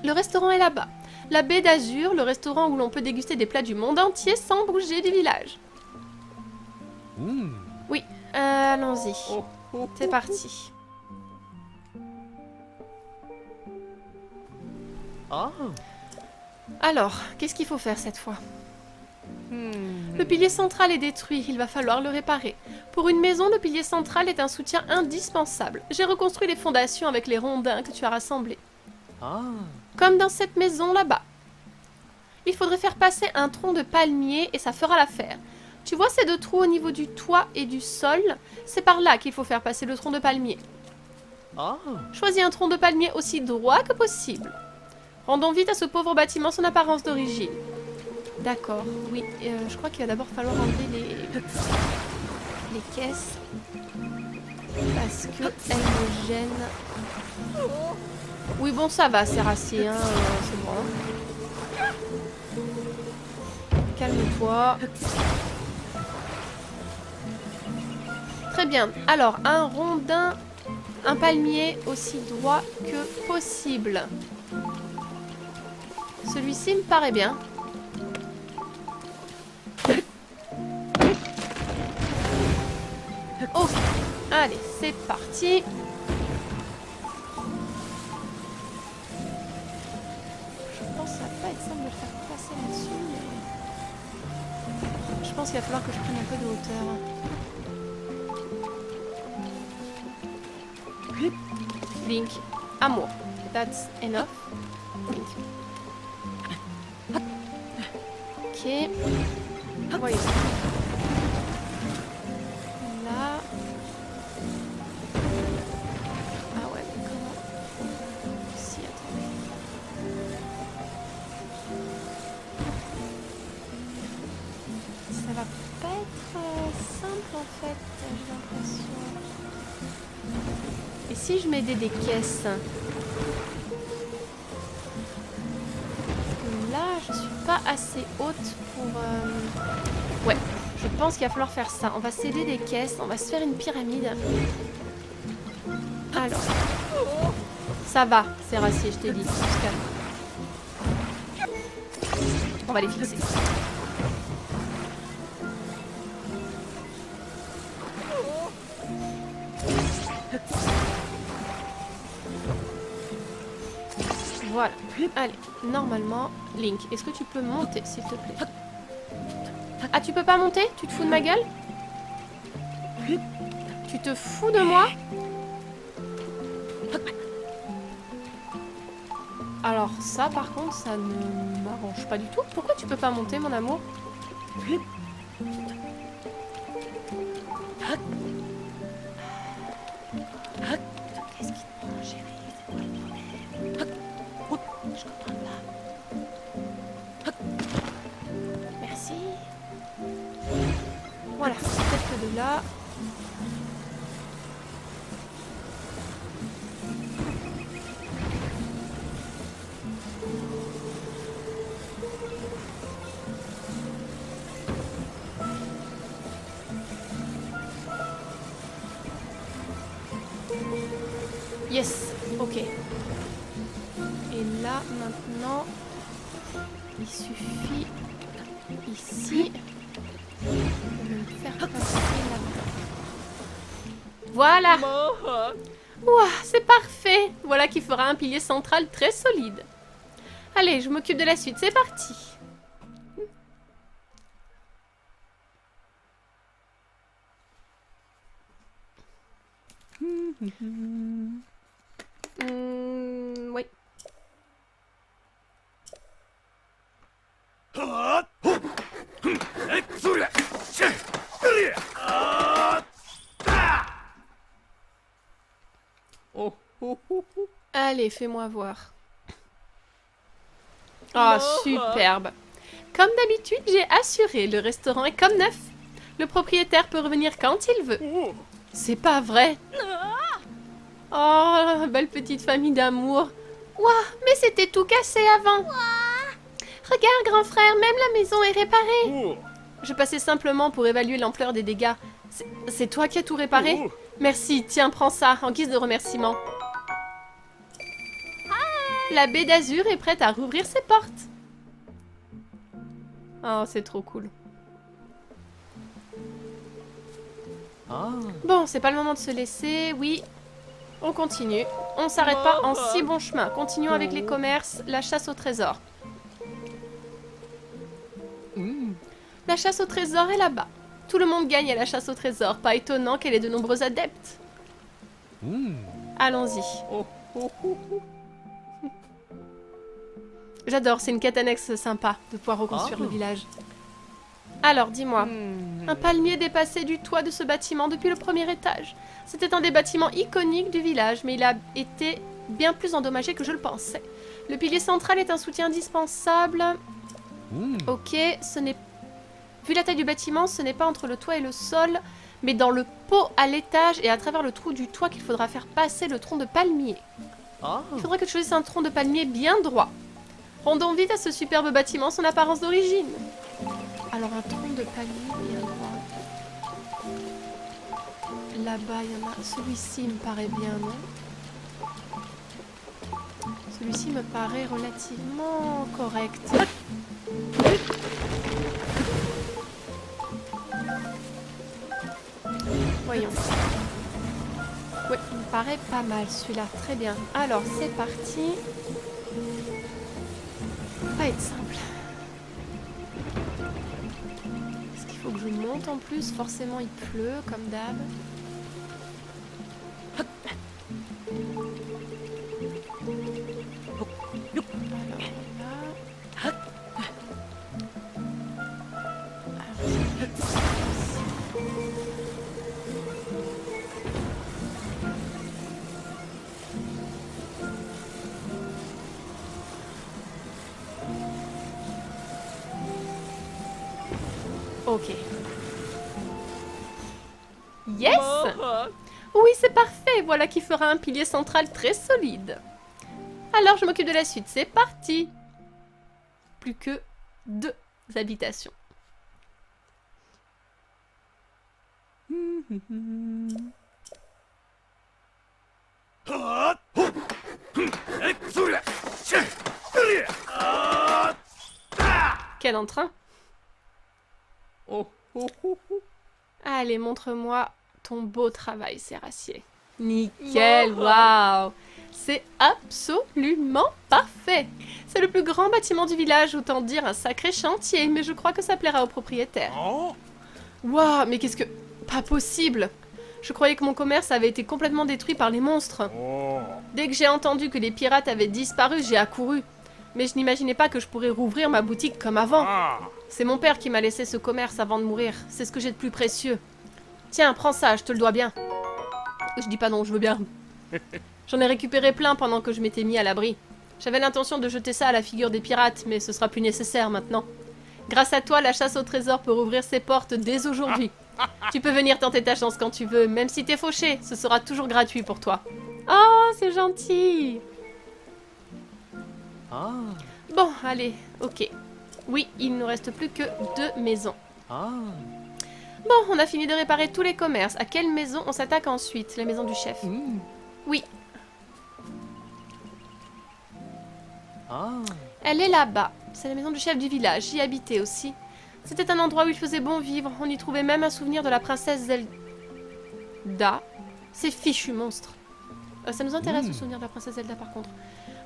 Le restaurant est là-bas. La baie d'Azur, le restaurant où l'on peut déguster des plats du monde entier sans bouger du village. Oui, allons-y. C'est parti. Alors, qu'est-ce qu'il faut faire cette fois? Le pilier central est détruit, il va falloir le réparer. Pour une maison, le pilier central est un soutien indispensable. J'ai reconstruit les fondations avec les rondins que tu as rassemblés. Comme dans cette maison là-bas. Il faudrait faire passer un tronc de palmier et ça fera l'affaire. Tu vois ces deux trous au niveau du toit et du sol? C'est par là qu'il faut faire passer le tronc de palmier. Choisis un tronc de palmier aussi droit que possible. Rendons vite à ce pauvre bâtiment son apparence d'origine. D'accord, oui. Je crois qu'il va d'abord falloir enlever les caisses. Parce qu'elles me gênent. Oui, bon, ça va, Sérassier, hein, c'est bon. Calme-toi. Très bien. Alors, un rondin, un palmier aussi droit que possible. Celui-ci me paraît bien. Oh, Allez, c'est parti. Je pense que ça va pas être simple de le faire passer là-dessus, mais... Je pense qu'il va falloir que je prenne un peu de hauteur. Link, amour. That's enough. Link. Ok. Voyons. Là. Ah ouais, mais comment? Si, attendez. Ça va pas être simple en fait, j'ai l'impression. Et si je m'aidais des caisses? Parce que là, je suis pas assez haute pour... Ouais, je pense qu'il va falloir faire ça. On va s'aider des caisses, on va se faire une pyramide. Alors. Ça va, c'est raciste, je t'ai dit. On va les fixer. Voilà. Allez, normalement, Link, est-ce que tu peux monter, s'il te plaît? Ah, tu peux pas monter? Tu te fous de ma gueule? Tu te fous de moi? Alors ça, par contre, ça ne m'arrange pas du tout. Pourquoi tu peux pas monter, mon amour? Qu'est-ce qui te prend, chérie? C'est quoi le problème? Je comprends pas. Merci. Voilà, peut-être que de là... Yes, ok. Et là, maintenant, il suffit ici de me faire passer là-dedans. Voilà. Ouah, c'est parfait. Voilà qui fera un pilier central très solide. Allez, je m'occupe de la suite. C'est parti. Oui. Allez, fais-moi voir. Oh, superbe. Comme d'habitude, j'ai assuré, le restaurant est comme neuf. Le propriétaire peut revenir quand il veut. C'est pas vrai. Oh, belle petite famille d'amour. Ouah, mais c'était tout cassé avant. Regarde, grand frère, même la maison est réparée. Je passais simplement pour évaluer l'ampleur des dégâts. C'est toi qui as tout réparé? Merci, tiens, prends ça, en guise de remerciement. La baie d'Azur est prête à rouvrir ses portes. Oh, c'est trop cool. Bon, c'est pas le moment de se laisser, oui. On continue. On s'arrête pas en si bon chemin. Continuons avec les commerces, la chasse au trésor. La chasse au trésor est là-bas. Tout le monde gagne à la chasse au trésor. Pas étonnant qu'elle ait de nombreux adeptes. Allons-y. J'adore, c'est une quête annexe sympa de pouvoir reconstruire le village. Alors, dis-moi, un palmier dépassait du toit de ce bâtiment depuis le premier étage. C'était un des bâtiments iconiques du village, mais il a été bien plus endommagé que je le pensais. Le pilier central est un soutien indispensable. Ok, ce n'est... Vu la taille du bâtiment, ce n'est pas entre le toit et le sol, mais dans le pot à l'étage et à travers le trou du toit qu'il faudra faire passer le tronc de palmier. Il faudra que tu choisisses un tronc de palmier bien droit. Rendons vite à ce superbe bâtiment son apparence d'origine. Alors un tronc de palmier bien droit. Là-bas, il y en a... Celui-ci me paraît bien, non? Celui-ci me paraît relativement correct. Voyons. me paraît pas mal celui-là, très bien. Alors c'est parti. Ça va pas être simple. Est-ce qu'il faut que je monte en plus? Forcément il pleut comme d'hab. Ok. Yes! Oui, c'est parfait. Voilà qui fera un pilier central très solide. Alors, je m'occupe de la suite. C'est parti! Plus que 2 habitations. Quel entrain! Allez, montre-moi ton beau travail, Sérassier. Nickel, waouh! C'est absolument parfait! C'est le plus grand bâtiment du village, autant dire un sacré chantier, mais je crois que ça plaira au propriétaire. Waouh, mais qu'est-ce que... Pas possible! Je croyais que mon commerce avait été complètement détruit par les monstres. Dès que j'ai entendu que les pirates avaient disparu, j'ai accouru. Mais je n'imaginais pas que je pourrais rouvrir ma boutique comme avant. C'est mon père qui m'a laissé ce commerce avant de mourir. C'est ce que j'ai de plus précieux. Tiens, prends ça, je te le dois bien. Je dis pas non, je veux bien. J'en ai récupéré plein pendant que je m'étais mis à l'abri. J'avais l'intention de jeter ça à la figure des pirates, mais ce sera plus nécessaire maintenant. Grâce à toi, la chasse au trésor peut rouvrir ses portes dès aujourd'hui. Tu peux venir tenter ta chance quand tu veux, même si t'es fauché, ce sera toujours gratuit pour toi. Oh, c'est gentil! Bon, allez, ok. Oui, il ne nous reste plus que 2 maisons. Bon, on a fini de réparer tous les commerces. À quelle maison on s'attaque ensuite? La maison du chef. Oui. Elle est là-bas. C'est la maison du chef du village. J'y habitais aussi. C'était un endroit où il faisait bon vivre. On y trouvait même un souvenir de la princesse Zelda. Ces fichus monstres. Ça nous intéresse le souvenir de la princesse Zelda par contre.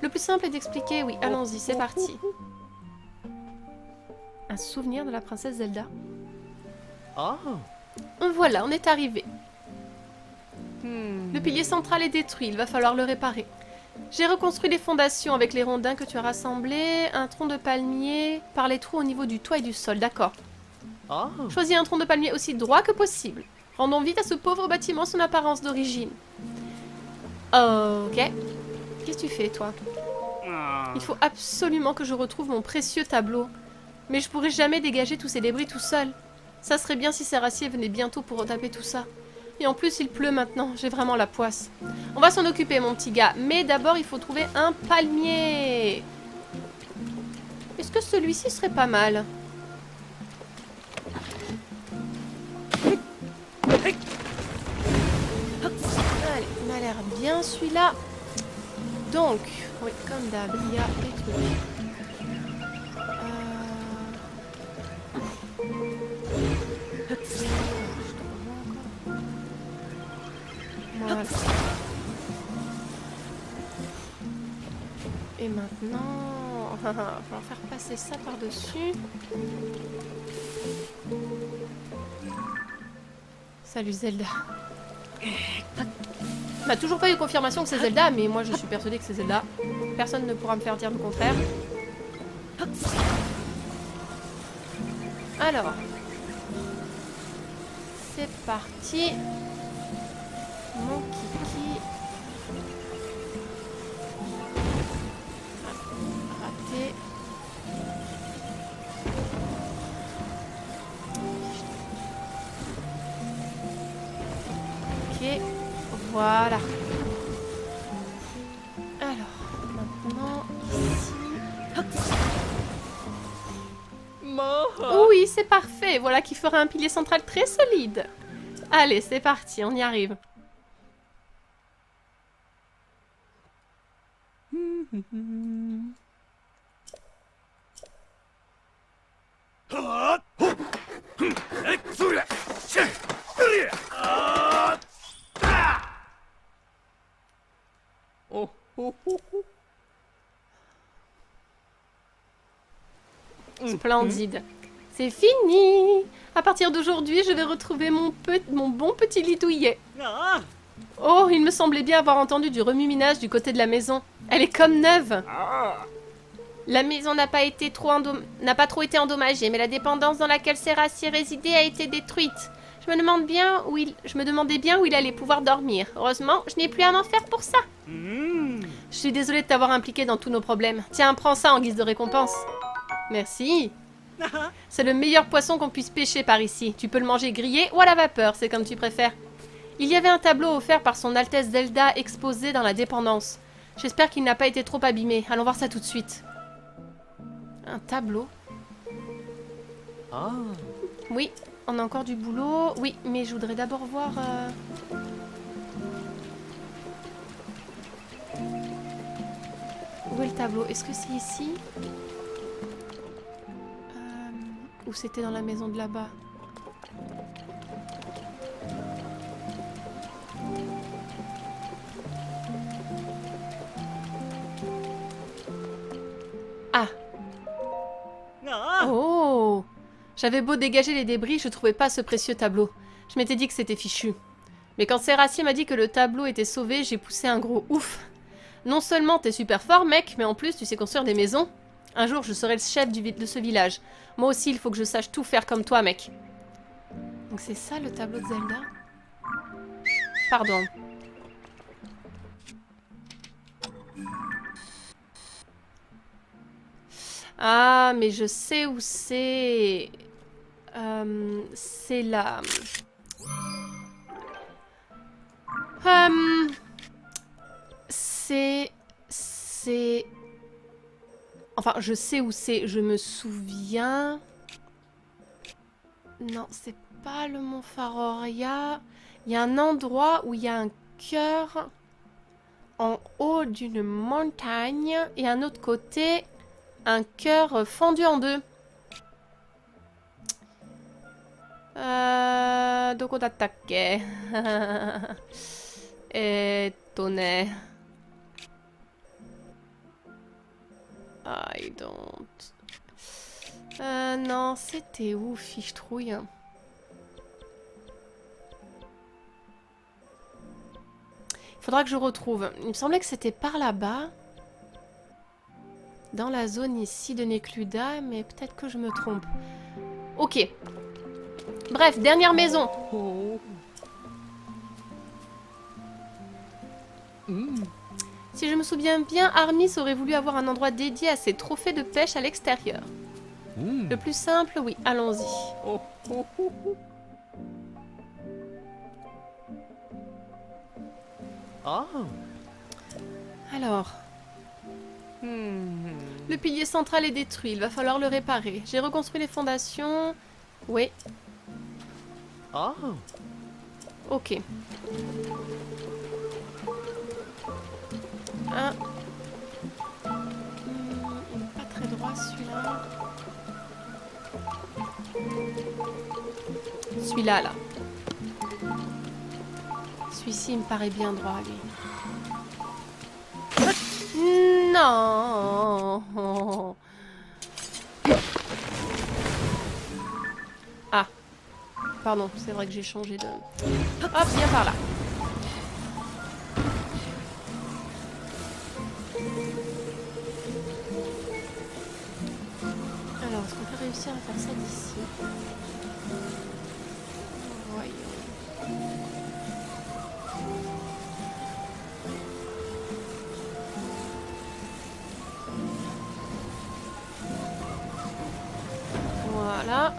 Le plus simple est d'expliquer, oui, allons-y, c'est parti. Un souvenir de la princesse Zelda. Voilà, on est arrivé. Le pilier central est détruit, il va falloir le réparer. J'ai reconstruit les fondations avec les rondins que tu as rassemblés, un tronc de palmier par les trous au niveau du toit et du sol, d'accord. Choisis un tronc de palmier aussi droit que possible. Rendons vite à ce pauvre bâtiment son apparence d'origine. Ok. Qu'est-ce que tu fais, toi? Il faut absolument que je retrouve mon précieux tableau. Mais je pourrais jamais dégager tous ces débris tout seul. Ça serait bien si Sérassier venait bientôt pour retaper tout ça. Et en plus, il pleut maintenant. J'ai vraiment la poisse. On va s'en occuper, mon petit gars. Mais d'abord, il faut trouver un palmier. Est-ce que celui-ci serait pas mal? Allez, il m'a l'air bien celui-là. Donc, oui, comme d'hab, il y a des trucs. Voilà. Et maintenant, on va faire passer ça par-dessus. Salut Zelda. On n'a toujours pas eu confirmation que c'est Zelda, mais moi je suis persuadée que c'est Zelda. Personne ne pourra me faire dire le contraire. Alors, c'est parti. Mon kiki. Ah, raté. Ok, voilà. Alors, maintenant, ici. Oui, c'est parfait. Voilà qui fera un pilier central très solide. Allez, c'est parti, on y arrive. Splendide. C'est fini. À partir d'aujourd'hui, je vais retrouver mon bon petit lit douillet. Oh, il me semblait bien avoir entendu du remue-ménage du côté de la maison. Elle est comme neuve. La maison n'a pas trop été endommagée, mais la dépendance dans laquelle Serassi résidait a été détruite. Je me demandais bien où il allait pouvoir dormir. Heureusement, je n'ai plus à m'en faire pour ça. Je suis désolée de t'avoir impliqué dans tous nos problèmes. Tiens, prends ça en guise de récompense. Merci. C'est le meilleur poisson qu'on puisse pêcher par ici. Tu peux le manger grillé ou à la vapeur, c'est comme tu préfères. Il y avait un tableau offert par son Altesse Zelda exposé dans la dépendance. J'espère qu'il n'a pas été trop abîmé. Allons voir ça tout de suite. Un tableau. Oui, on a encore du boulot. Oui, mais je voudrais d'abord voir... Où est le tableau? Est-ce que c'est ici? Ou c'était dans la maison de là-bas? Ah! Oh! J'avais beau dégager les débris, je trouvais pas ce précieux tableau. Je m'étais dit que c'était fichu. Mais quand Serassi m'a dit que le tableau était sauvé, j'ai poussé un gros ouf. Non seulement t'es super fort, mec, mais en plus tu sais construire des maisons. Un jour, je serai le chef de ce village. Moi aussi, il faut que je sache tout faire comme toi, mec. Donc c'est ça le tableau de Zelda? Pardon. Ah, mais je sais où c'est. C'est là. C'est... Enfin, je sais où c'est. Je me souviens... Non, c'est pas le mont Faroria. Il y a un endroit où il y a un cœur en haut d'une montagne. Et à un autre côté, un cœur fendu en deux. Donc on attaquait. Étonné. I don't. Non, c'était où, fiche trouille? Il faudra que je retrouve. Il me semblait que c'était par là-bas. Dans la zone ici de Necluda, mais peut-être que je me trompe. Ok. Bref, dernière maison. Si je me souviens bien, Armis aurait voulu avoir un endroit dédié à ses trophées de pêche à l'extérieur. Le plus simple, oui, allons-y. Alors... Le pilier central est détruit, il va falloir le réparer. J'ai reconstruit les fondations... Oui. Ok. Un... il n'est pas très droit celui-là. Celui-là, là. Celui-ci, il me paraît bien droit, lui. Non. Ah. Pardon, c'est vrai que j'ai changé de... Hop, viens par là. Alors, est-ce qu'on peut réussir à faire ça d'ici? Voyons. Voilà.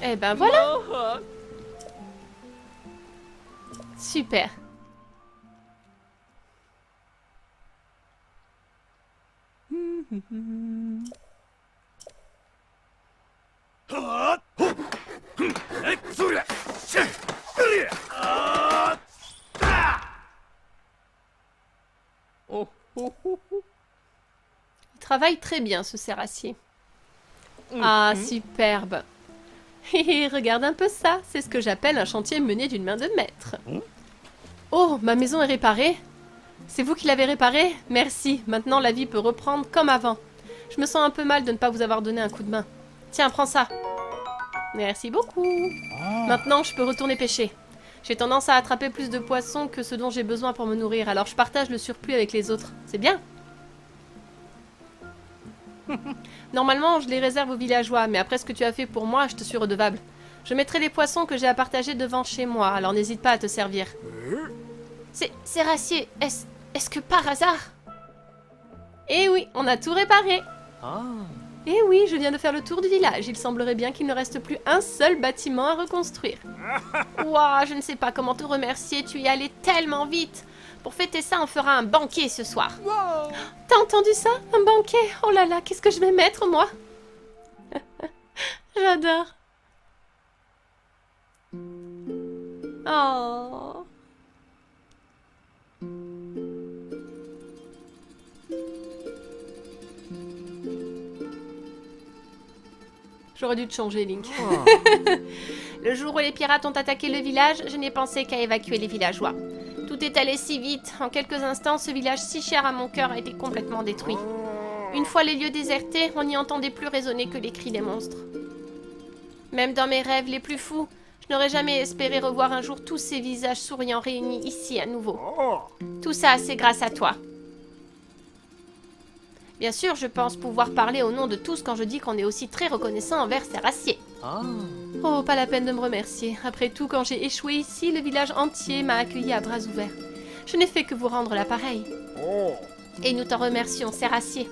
Eh ben voilà. Super. Il travaille très bien, ce serrassier. Ah, superbe. Regarde un peu ça. C'est ce que j'appelle un chantier mené d'une main de maître. Oh, ma maison est réparée. C'est vous qui l'avez réparé? Merci. Maintenant, la vie peut reprendre comme avant. Je me sens un peu mal de ne pas vous avoir donné un coup de main. Tiens, prends ça. Merci beaucoup. Maintenant, je peux retourner pêcher. J'ai tendance à attraper plus de poissons que ce dont j'ai besoin pour me nourrir, alors je partage le surplus avec les autres. C'est bien. Normalement, je les réserve aux villageois, mais après ce que tu as fait pour moi, je te suis redevable. Je mettrai les poissons que j'ai à partager devant chez moi, alors n'hésite pas à te servir. C'est Rassier. Est-ce que par hasard? Eh oui, on a tout réparé. Eh oui, je viens de faire le tour du village. Il semblerait bien qu'il ne reste plus un seul bâtiment à reconstruire. Ouah, je ne sais pas comment te remercier, tu y allais tellement vite. Pour fêter ça, on fera un banquet ce soir. T'as entendu ça? Un banquet? Oh là là, qu'est-ce que je vais mettre, moi? J'adore. Oh. J'aurais dû te changer, Link. Le jour où les pirates ont attaqué le village, je n'ai pensé qu'à évacuer les villageois. Tout est allé si vite. En quelques instants, ce village si cher à mon cœur a été complètement détruit. Une fois les lieux désertés, on n'y entendait plus résonner que les cris des monstres. Même dans mes rêves les plus fous, je n'aurais jamais espéré revoir un jour tous ces visages souriants réunis ici à nouveau. Tout ça, c'est grâce à toi. Bien sûr, je pense pouvoir parler au nom de tous quand je dis qu'on est aussi très reconnaissant envers ces raciers. Oh, pas la peine de me remercier. Après tout, quand j'ai échoué ici, le village entier m'a accueilli à bras ouverts. Je n'ai fait que vous rendre l'appareil. Et nous t'en remercions, Serrassier.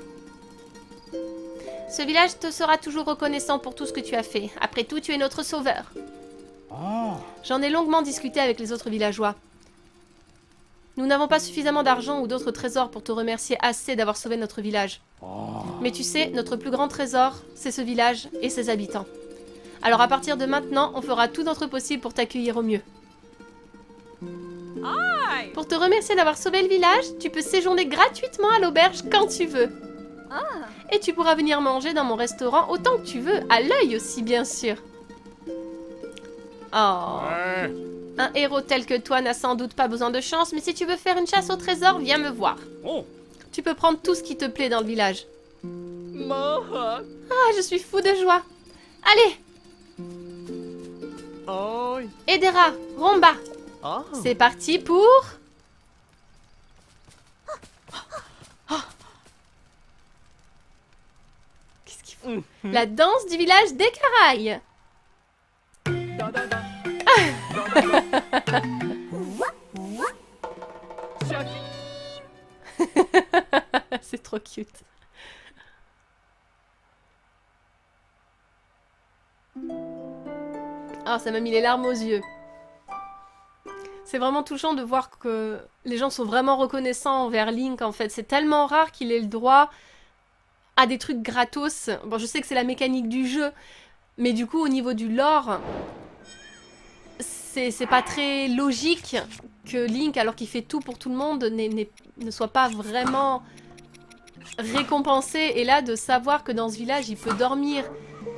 Ce village te sera toujours reconnaissant pour tout ce que tu as fait. Après tout, tu es notre sauveur. J'en ai longuement discuté avec les autres villageois. Nous n'avons pas suffisamment d'argent ou d'autres trésors pour te remercier assez d'avoir sauvé notre village. Mais tu sais, notre plus grand trésor, c'est ce village et ses habitants. Alors à partir de maintenant, on fera tout notre possible pour t'accueillir au mieux. Pour te remercier d'avoir sauvé le village, tu peux séjourner gratuitement à l'auberge quand tu veux. Et tu pourras venir manger dans mon restaurant autant que tu veux, à l'œil aussi bien sûr. Oh. Un héros tel que toi n'a sans doute pas besoin de chance, mais si tu veux faire une chasse au trésor, viens me voir. Tu peux prendre tout ce qui te plaît dans le village. Ah, je suis fou de joie. Allez. Edera, Romba. C'est parti pour... Qu'est-ce qu'ils font? La danse du village d'Ekaraï. C'est trop cute. Ah, ça m'a mis les larmes aux yeux. C'est vraiment touchant de voir que les gens sont vraiment reconnaissants envers Link, en fait. C'est tellement rare qu'il ait le droit à des trucs gratos. Bon, je sais que c'est la mécanique du jeu, mais du coup, au niveau du lore, c'est pas très logique que Link, alors qu'il fait tout pour tout le monde, ne soit pas vraiment récompensé. Et là, de savoir que dans ce village, il peut dormir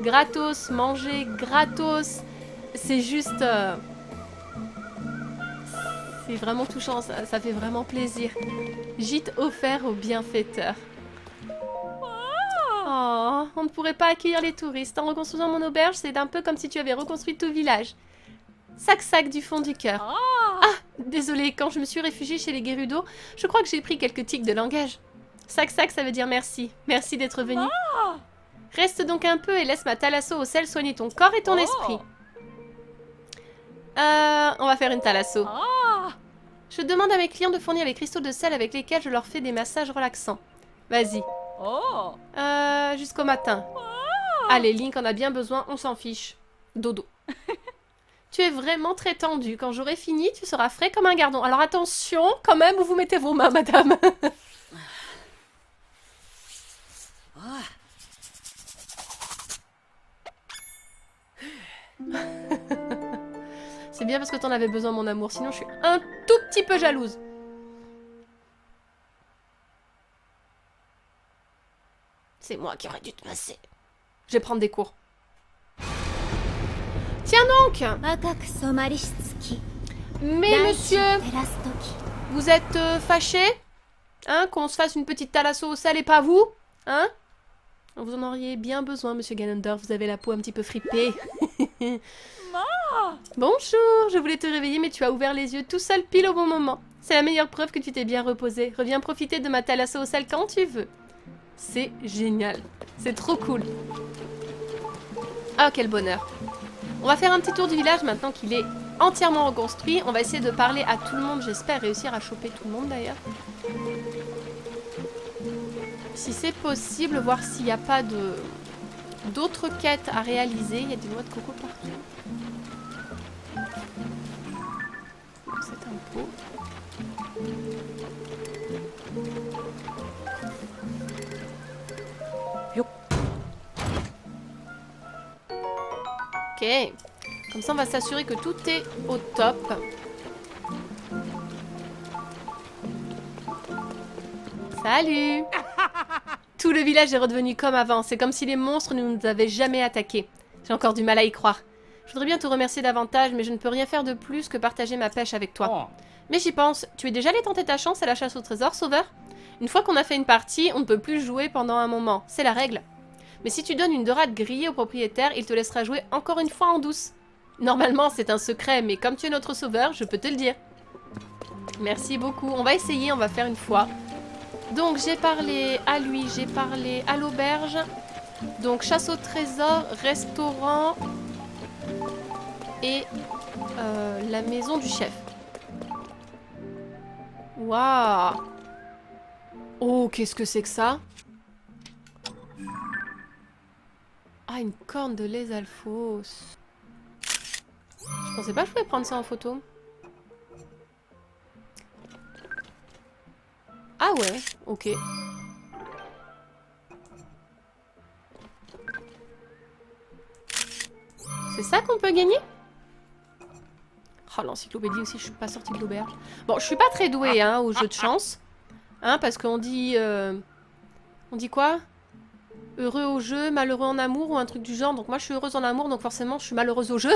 gratos, manger gratos, c'est juste... c'est vraiment touchant, ça fait vraiment plaisir. Gîte offert aux bienfaiteurs. Oh, on ne pourrait pas accueillir les touristes. En reconstruisant mon auberge, c'est un peu comme si tu avais reconstruit tout le village. Sac-sac du fond du cœur. Ah, désolée, quand je me suis réfugiée chez les Gerudo, je crois que j'ai pris quelques tics de langage. Sac-sac, ça veut dire merci. Merci d'être venu. Reste donc un peu et laisse ma thalasso au sel soigner ton corps et ton esprit. On va faire une thalasso. Je demande à mes clients de fournir les cristaux de sel avec lesquels je leur fais des massages relaxants. Vas-y. Jusqu'au matin. Allez, Link en a bien besoin, on s'en fiche. Dodo. Tu es vraiment très tendu. Quand j'aurai fini, tu seras frais comme un gardon. Alors attention, quand même, où vous mettez vos mains, madame. C'est bien parce que t'en avais besoin, mon amour. Sinon, je suis un tout petit peu jalouse. C'est moi qui aurais dû te masser. Je vais prendre des cours. Tiens donc! Mais monsieur, Vous êtes fâchés? Hein, qu'on se fasse une petite thalasso au sel et pas vous? Hein? Vous en auriez bien besoin, monsieur Ganondorf. Vous avez la peau un petit peu fripée. Bonjour, je voulais te réveiller, mais tu as ouvert les yeux tout seul pile au bon moment. C'est la meilleure preuve que tu t'es bien reposé. Reviens profiter de ma thalasso au sel quand tu veux. C'est génial. C'est trop cool. Ah, quel bonheur. On va faire un petit tour du village maintenant qu'il est entièrement reconstruit. On va essayer de parler à tout le monde. J'espère réussir à choper tout le monde d'ailleurs. Si c'est possible, voir s'il n'y a pas d'autres quêtes à réaliser. Il y a des noix de coco partout. C'est un pot. Ok. Comme ça, on va s'assurer que tout est au top. Salut! Tout le village est redevenu comme avant. C'est comme si les monstres ne nous avaient jamais attaqués. J'ai encore du mal à y croire. Je voudrais bien te remercier davantage, mais je ne peux rien faire de plus que partager ma pêche avec toi. Mais j'y pense. Tu es déjà allé tenter ta chance à la chasse au trésor, Sauveur? Une fois qu'on a fait une partie, on ne peut plus jouer pendant un moment. C'est la règle. Mais si tu donnes une dorade grillée au propriétaire, il te laissera jouer encore une fois en douce. Normalement, c'est un secret, mais comme tu es notre sauveur, je peux te le dire. Merci beaucoup. On va essayer, on va faire une fois. Donc, j'ai parlé à lui, j'ai parlé à l'auberge. Donc, chasse au trésor, restaurant et la maison du chef. Waouh! Oh, qu'est-ce que c'est que ça? Ah, une corne de lait Alphos. Je pensais pas que je pouvais prendre ça en photo. Ah ouais, ok. C'est ça qu'on peut gagner? Oh, l'encyclopédie aussi, je suis pas sortie de l'auberge. Bon, je suis pas très douée hein, au jeu de chance. Hein, parce qu'on dit... On dit quoi? Heureux au jeu, malheureux en amour ou un truc du genre. Donc moi je suis heureuse en amour, donc forcément je suis malheureuse au jeu.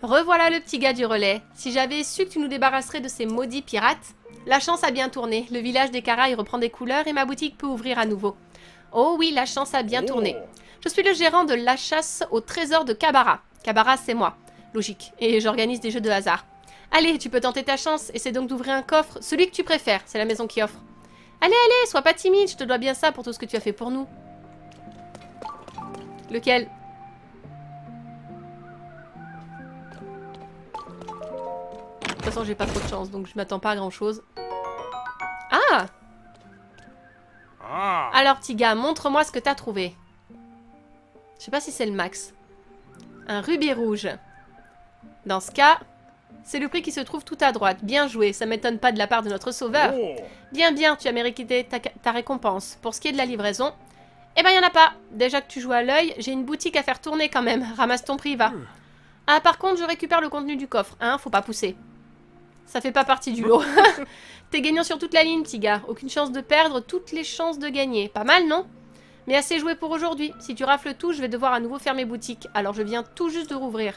Revoilà le petit gars du relais. Si j'avais su que tu nous débarrasserais de ces maudits pirates. La chance a bien tourné. Le village des Caraïbes reprend des couleurs et ma boutique peut ouvrir à nouveau. Oh oui, la chance a bien tourné. Je suis le gérant de la chasse au trésor de Kabara. Kabara, c'est moi. Logique. Et j'organise des jeux de hasard. Allez, tu peux tenter ta chance. Essaie donc d'ouvrir un coffre. Celui que tu préfères. C'est la maison qui offre. Allez, allez, sois pas timide. Je te dois bien ça pour tout ce que tu as fait pour nous. Lequel? De toute façon, j'ai pas trop de chance, donc je m'attends pas à grand chose. Ah! Alors, petit gars, montre-moi ce que t'as trouvé. Je sais pas si c'est le max. Un rubis rouge. Dans ce cas, c'est le prix qui se trouve tout à droite. Bien joué, ça m'étonne pas de la part de notre sauveur. Bien, bien, tu as mérité ta récompense. Pour ce qui est de la livraison, eh ben, y en a pas. Déjà que tu joues à l'œil, j'ai une boutique à faire tourner quand même. Ramasse ton prix, va. Ah, par contre, je récupère le contenu du coffre, hein, faut pas pousser. Ça fait pas partie du lot. T'es gagnant sur toute la ligne, petit gars. Aucune chance de perdre, toutes les chances de gagner. Pas mal, non? Mais assez joué pour aujourd'hui. Si tu rafles tout, je vais devoir à nouveau fermer boutique. Alors je viens tout juste de rouvrir.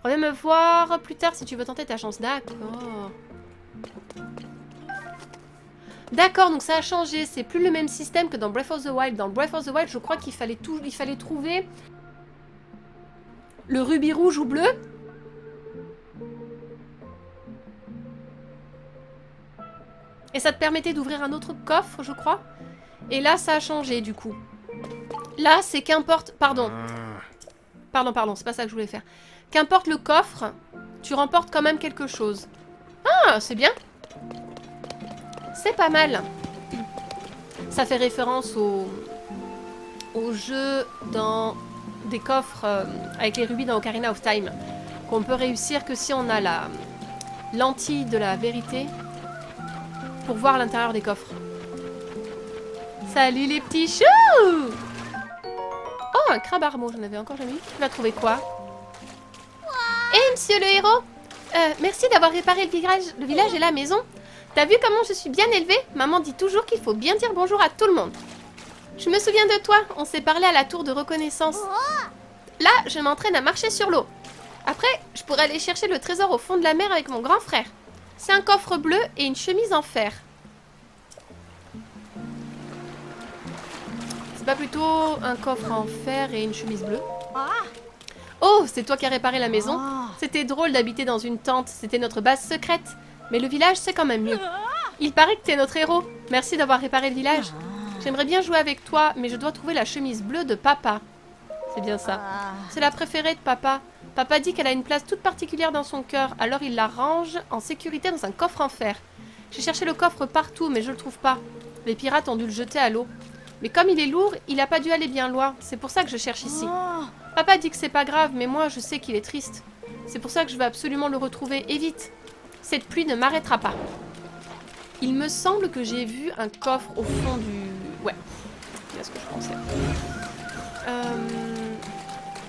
Reviens me voir plus tard si tu veux tenter ta chance. D'accord. D'accord, donc ça a changé. C'est plus le même système que dans Breath of the Wild. Dans Breath of the Wild, je crois qu'il fallait trouver le rubis rouge ou bleu. Et ça te permettait d'ouvrir un autre coffre, je crois. Et là, ça a changé, du coup. Là, c'est qu'importe... Pardon. Pardon, c'est pas ça que je voulais faire. Qu'importe le coffre, tu remportes quand même quelque chose. Ah, c'est bien. C'est pas mal. Ça fait référence au jeu dans des coffres avec les rubis dans Ocarina of Time. Qu'on peut réussir que si on a la lentille de la vérité pour voir l'intérieur des coffres. Salut les petits choux! Oh, un crabe armeau, j'en avais encore jamais vu. Tu vas trouver quoi? Eh, monsieur le héros! Merci d'avoir réparé le village et la maison. T'as vu comment je suis bien élevée? Maman dit toujours qu'il faut bien dire bonjour à tout le monde. Je me souviens de toi, on s'est parlé à la tour de reconnaissance. Là, je m'entraîne à marcher sur l'eau. Après, je pourrais aller chercher le trésor au fond de la mer avec mon grand frère. C'est un coffre bleu et une chemise en fer. C'est pas plutôt un coffre en fer et une chemise bleue? Oh, c'est toi qui as réparé la maison? C'était drôle d'habiter dans une tente, c'était notre base secrète. Mais le village, c'est quand même mieux. Il paraît que t'es notre héros. Merci d'avoir réparé le village. J'aimerais bien jouer avec toi, mais je dois trouver la chemise bleue de papa. C'est bien ça. C'est la préférée de papa. Papa dit qu'elle a une place toute particulière dans son cœur, alors il la range en sécurité dans un coffre en fer. J'ai cherché le coffre partout, mais je le trouve pas. Les pirates ont dû le jeter à l'eau. Mais comme il est lourd, il n'a pas dû aller bien loin. C'est pour ça que je cherche ici. Papa dit que c'est pas grave, mais moi je sais qu'il est triste. C'est pour ça que je veux absolument le retrouver, et vite. Cette pluie ne m'arrêtera pas. Il me semble que j'ai vu un coffre au fond du... Ouais, c'est ce que je pensais.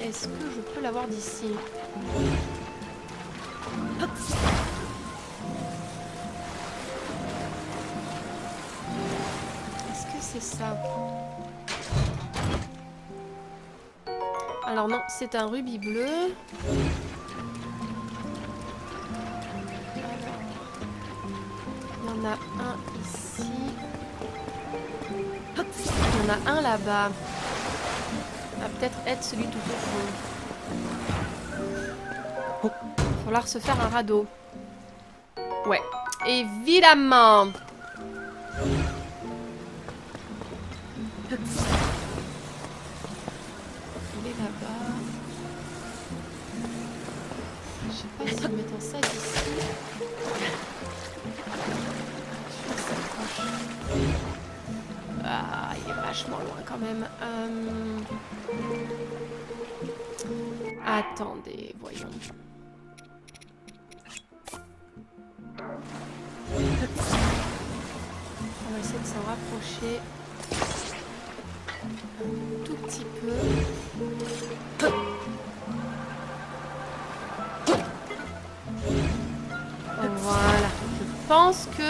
Est-ce que je peux l'avoir d'ici? Est-ce que c'est ça? Alors non, c'est un rubis bleu. Il y en a un ici. Il y en a un là-bas. Va peut-être être celui tout au fond. Il va falloir se faire un radeau. Ouais, évidemment. Il est là-bas. Je sais pas si en mettant ça d'ici. Ah, il est vachement loin quand même. Attendez, voyons. On va essayer de s'en rapprocher. Un tout petit peu. Voilà. Je pense que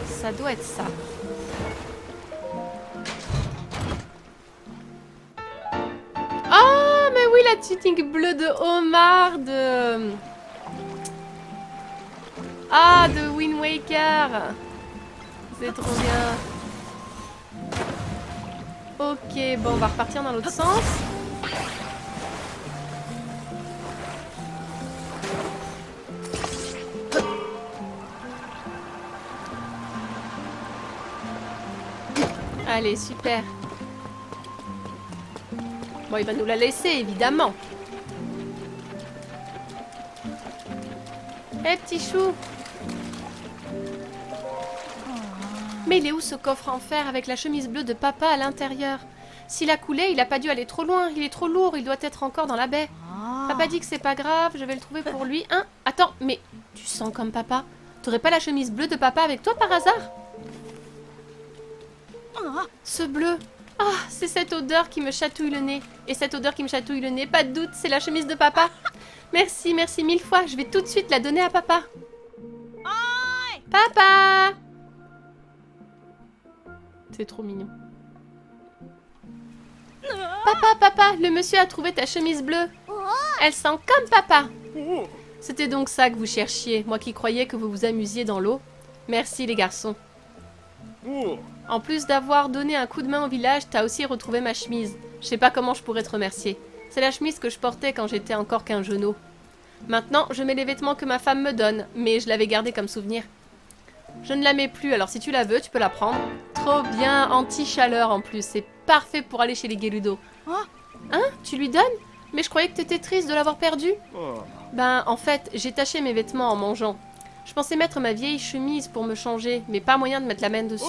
ça doit être ça. Oh, mais oui, la tunique bleue de homard de... Ah, de Wind Waker. C'est trop bien. Ok, bon, on va repartir dans l'autre sens. Allez, super. Bon, il va nous la laisser, évidemment. Hé, petit chou. Mais il est où ce coffre en fer avec la chemise bleue de papa à l'intérieur? S'il a coulé, il a pas dû aller trop loin. Il est trop lourd, il doit être encore dans la baie. Papa dit que c'est pas grave, je vais le trouver pour lui. Hein? Attends, mais tu sens comme papa? T'aurais pas la chemise bleue de papa avec toi par hasard? Ce bleu. Ah, c'est cette odeur qui me chatouille le nez. Et cette odeur qui me chatouille le nez, pas de doute, c'est la chemise de papa. Merci, merci mille fois. Je vais tout de suite la donner à papa. Papa! C'est trop mignon. Papa, le monsieur a trouvé ta chemise bleue. Elle sent comme papa. C'était donc ça que vous cherchiez, moi qui croyais que vous vous amusiez dans l'eau. Merci les garçons. En plus d'avoir donné un coup de main au village, t'as aussi retrouvé ma chemise. Je sais pas comment je pourrais te remercier. C'est la chemise que je portais quand j'étais encore qu'un genou. Maintenant, je mets les vêtements que ma femme me donne, mais je l'avais gardée comme souvenir. Je ne la mets plus, alors si tu la veux, tu peux la prendre. Trop bien, anti-chaleur en plus. C'est parfait pour aller chez les Gerudo. Hein? Tu lui donnes? Mais je croyais que t'étais triste de l'avoir perdu. Ben, en fait, j'ai taché mes vêtements en mangeant. Je pensais mettre ma vieille chemise pour me changer, mais pas moyen de mettre la mienne dessus.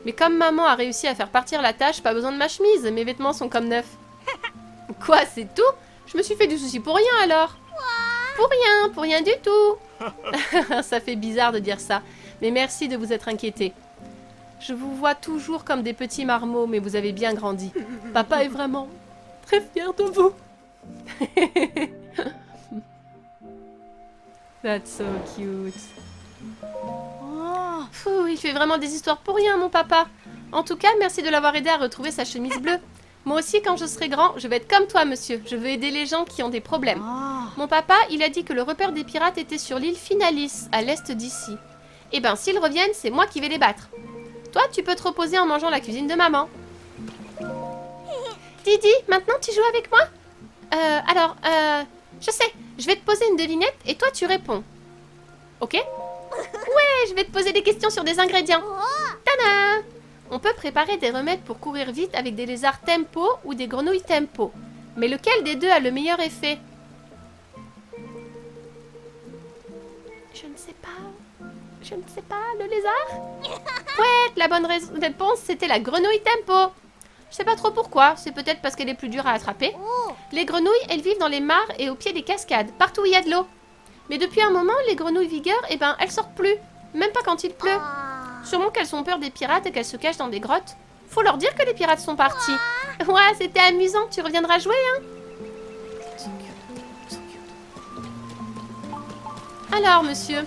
Mais comme maman a réussi à faire partir la tâche, pas besoin de ma chemise, mes vêtements sont comme neufs. Quoi, c'est tout? Je me suis fait du souci pour rien alors? Pour rien du tout. Ça fait bizarre de dire ça, mais merci de vous être inquiété. Je vous vois toujours comme des petits marmots, mais vous avez bien grandi. Papa est vraiment très fier de vous. That's so cute. Pfff, il fait vraiment des histoires pour rien, mon papa. En tout cas, merci de l'avoir aidé à retrouver sa chemise bleue. Moi aussi, quand je serai grand, je vais être comme toi, monsieur. Je veux aider les gens qui ont des problèmes. Ah. Mon papa, il a dit que le repère des pirates était sur l'île Finalis, à l'est d'ici. Eh ben, s'ils reviennent, c'est moi qui vais les battre. Toi, tu peux te reposer en mangeant la cuisine de maman. Didi, maintenant tu joues avec moi? Je sais, je vais te poser une devinette et toi tu réponds. Ok? Ouais, je vais te poser des questions sur des ingrédients. Tada! On peut préparer des remèdes pour courir vite avec des lézards tempo ou des grenouilles tempo. Mais lequel des deux a le meilleur effet? Je ne sais pas. Je ne sais pas, le lézard? Ouais, la bonne réponse c'était la grenouille tempo. Je sais pas trop pourquoi, c'est peut-être parce qu'elle est plus dure à attraper. Les grenouilles, elles vivent dans les mares et au pied des cascades, partout où il y a de l'eau. Mais depuis un moment, les grenouilles vigueur, eh ben, elles sortent plus. Même pas quand il pleut. Sûrement qu'elles ont peur des pirates et qu'elles se cachent dans des grottes. Faut leur dire que les pirates sont partis. Ouais, c'était amusant, tu reviendras jouer, hein? Alors, monsieur.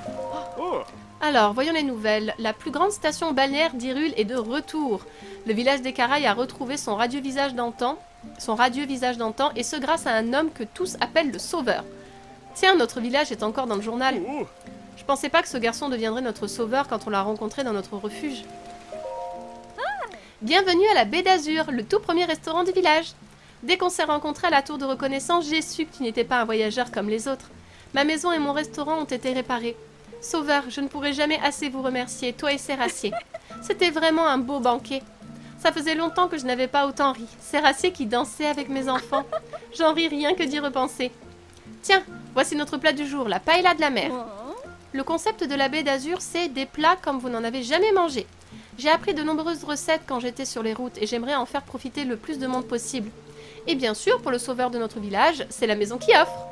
Alors, voyons les nouvelles. La plus grande station balnéaire d'Hyrule est de retour. Le village d'Écaraï a retrouvé son radieux visage d'antan, et ce grâce à un homme que tous appellent le Sauveur. Tiens, notre village est encore dans le journal. Je pensais pas que ce garçon deviendrait notre sauveur quand on l'a rencontré dans notre refuge. Bienvenue à la Baie d'Azur, le tout premier restaurant du village. Dès qu'on s'est rencontrés à la tour de reconnaissance, j'ai su que tu n'étais pas un voyageur comme les autres. Ma maison et mon restaurant ont été réparés. Sauveur, je ne pourrai jamais assez vous remercier, toi et Sérassier. C'était vraiment un beau banquet. Ça faisait longtemps que je n'avais pas autant ri. Sérassier qui dansait avec mes enfants. J'en ris rien que d'y repenser. Tiens, voici notre plat du jour, la paella de la mer. Le concept de la Baie d'Azur, c'est des plats comme vous n'en avez jamais mangé. J'ai appris de nombreuses recettes quand j'étais sur les routes et j'aimerais en faire profiter le plus de monde possible. Et bien sûr, pour le sauveur de notre village, c'est la maison qui offre.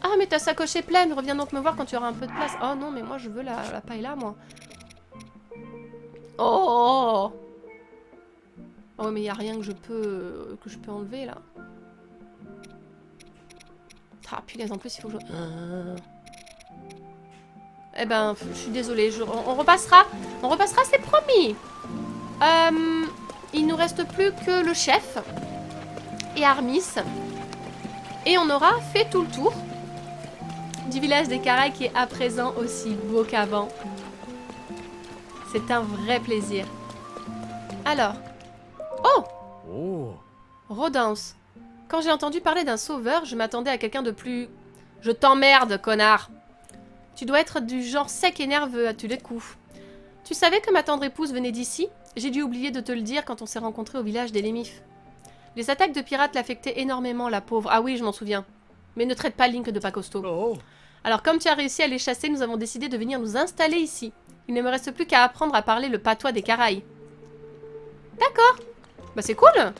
Ah, mais ta sacoche est pleine, reviens donc me voir quand tu auras un peu de place. Oh non, mais moi je veux la paella, moi. Oh! Oh, mais il n'y a rien que je peux enlever, là. Ah, punaise, en plus, il faut que je... Eh ben, je suis désolée, on repassera. On repassera, c'est promis. Il nous reste plus que le chef et Armis. Et on aura fait tout le tour du village d'Écaraï qui est à présent aussi beau qu'avant. C'est un vrai plaisir. Alors. Oh! Rodance. Quand j'ai entendu parler d'un sauveur, je m'attendais à quelqu'un de plus... Je t'emmerde, connard! Tu dois être du genre sec et nerveux à tous les coups. Tu savais que ma tendre épouse venait d'ici? J'ai dû oublier de te le dire quand on s'est rencontrés au village des Lémifs. Les attaques de pirates l'affectaient énormément, la pauvre. Ah oui, je m'en souviens. Mais ne traite pas Link de pas costaud. Alors, comme tu as réussi à les chasser, nous avons décidé de venir nous installer ici. Il ne me reste plus qu'à apprendre à parler le patois d'Écaraï. D'accord. Bah c'est cool.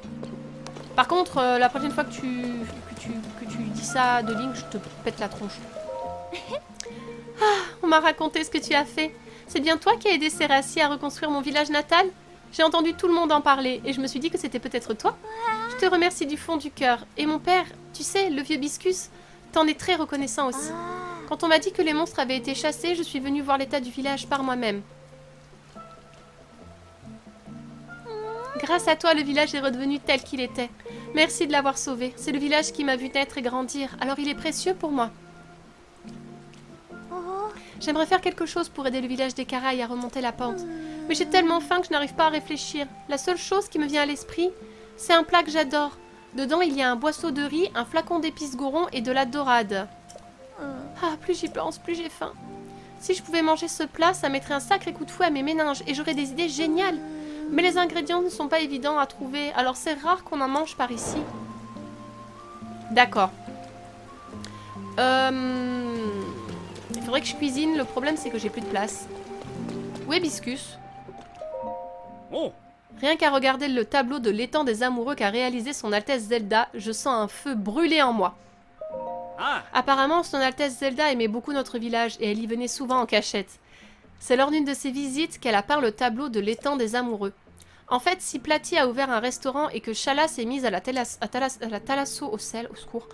Par contre, la prochaine fois que tu dis ça de Link, je te pète la tronche. Ah, on m'a raconté ce que tu as fait. C'est bien toi qui as aidé Sérassier à reconstruire mon village natal? J'ai entendu tout le monde en parler et je me suis dit que c'était peut-être toi. Je te remercie du fond du cœur. Et mon père, tu sais, le vieux Biscus, t'en es très reconnaissant aussi. Quand on m'a dit que les monstres avaient été chassés, je suis venue voir l'état du village par moi-même. Grâce à toi, le village est redevenu tel qu'il était. Merci de l'avoir sauvé. C'est le village qui m'a vu naître et grandir, alors il est précieux pour moi. J'aimerais faire quelque chose pour aider le village d'Écaraï à remonter la pente. Mais j'ai tellement faim que je n'arrive pas à réfléchir. La seule chose qui me vient à l'esprit, c'est un plat que j'adore. Dedans, il y a un boisseau de riz, un flacon d'épices goron et de la dorade. Ah, plus j'y pense, plus j'ai faim. Si je pouvais manger ce plat, ça mettrait un sacré coup de fouet à mes méninges et j'aurais des idées géniales. Mais les ingrédients ne sont pas évidents à trouver, alors c'est rare qu'on en mange par ici. D'accord. Il faudrait que je cuisine, le problème c'est que j'ai plus de place. Où est Biscus? Rien qu'à regarder le tableau de l'étang des amoureux qu'a réalisé son Altesse Zelda, je sens un feu brûler en moi. Apparemment, son Altesse Zelda aimait beaucoup notre village et elle y venait souvent en cachette. C'est lors d'une de ses visites qu'elle a peint le tableau de l'étang des amoureux. En fait, si Platy a ouvert un restaurant et que Shala s'est mise à la thalasso au sel, au secours,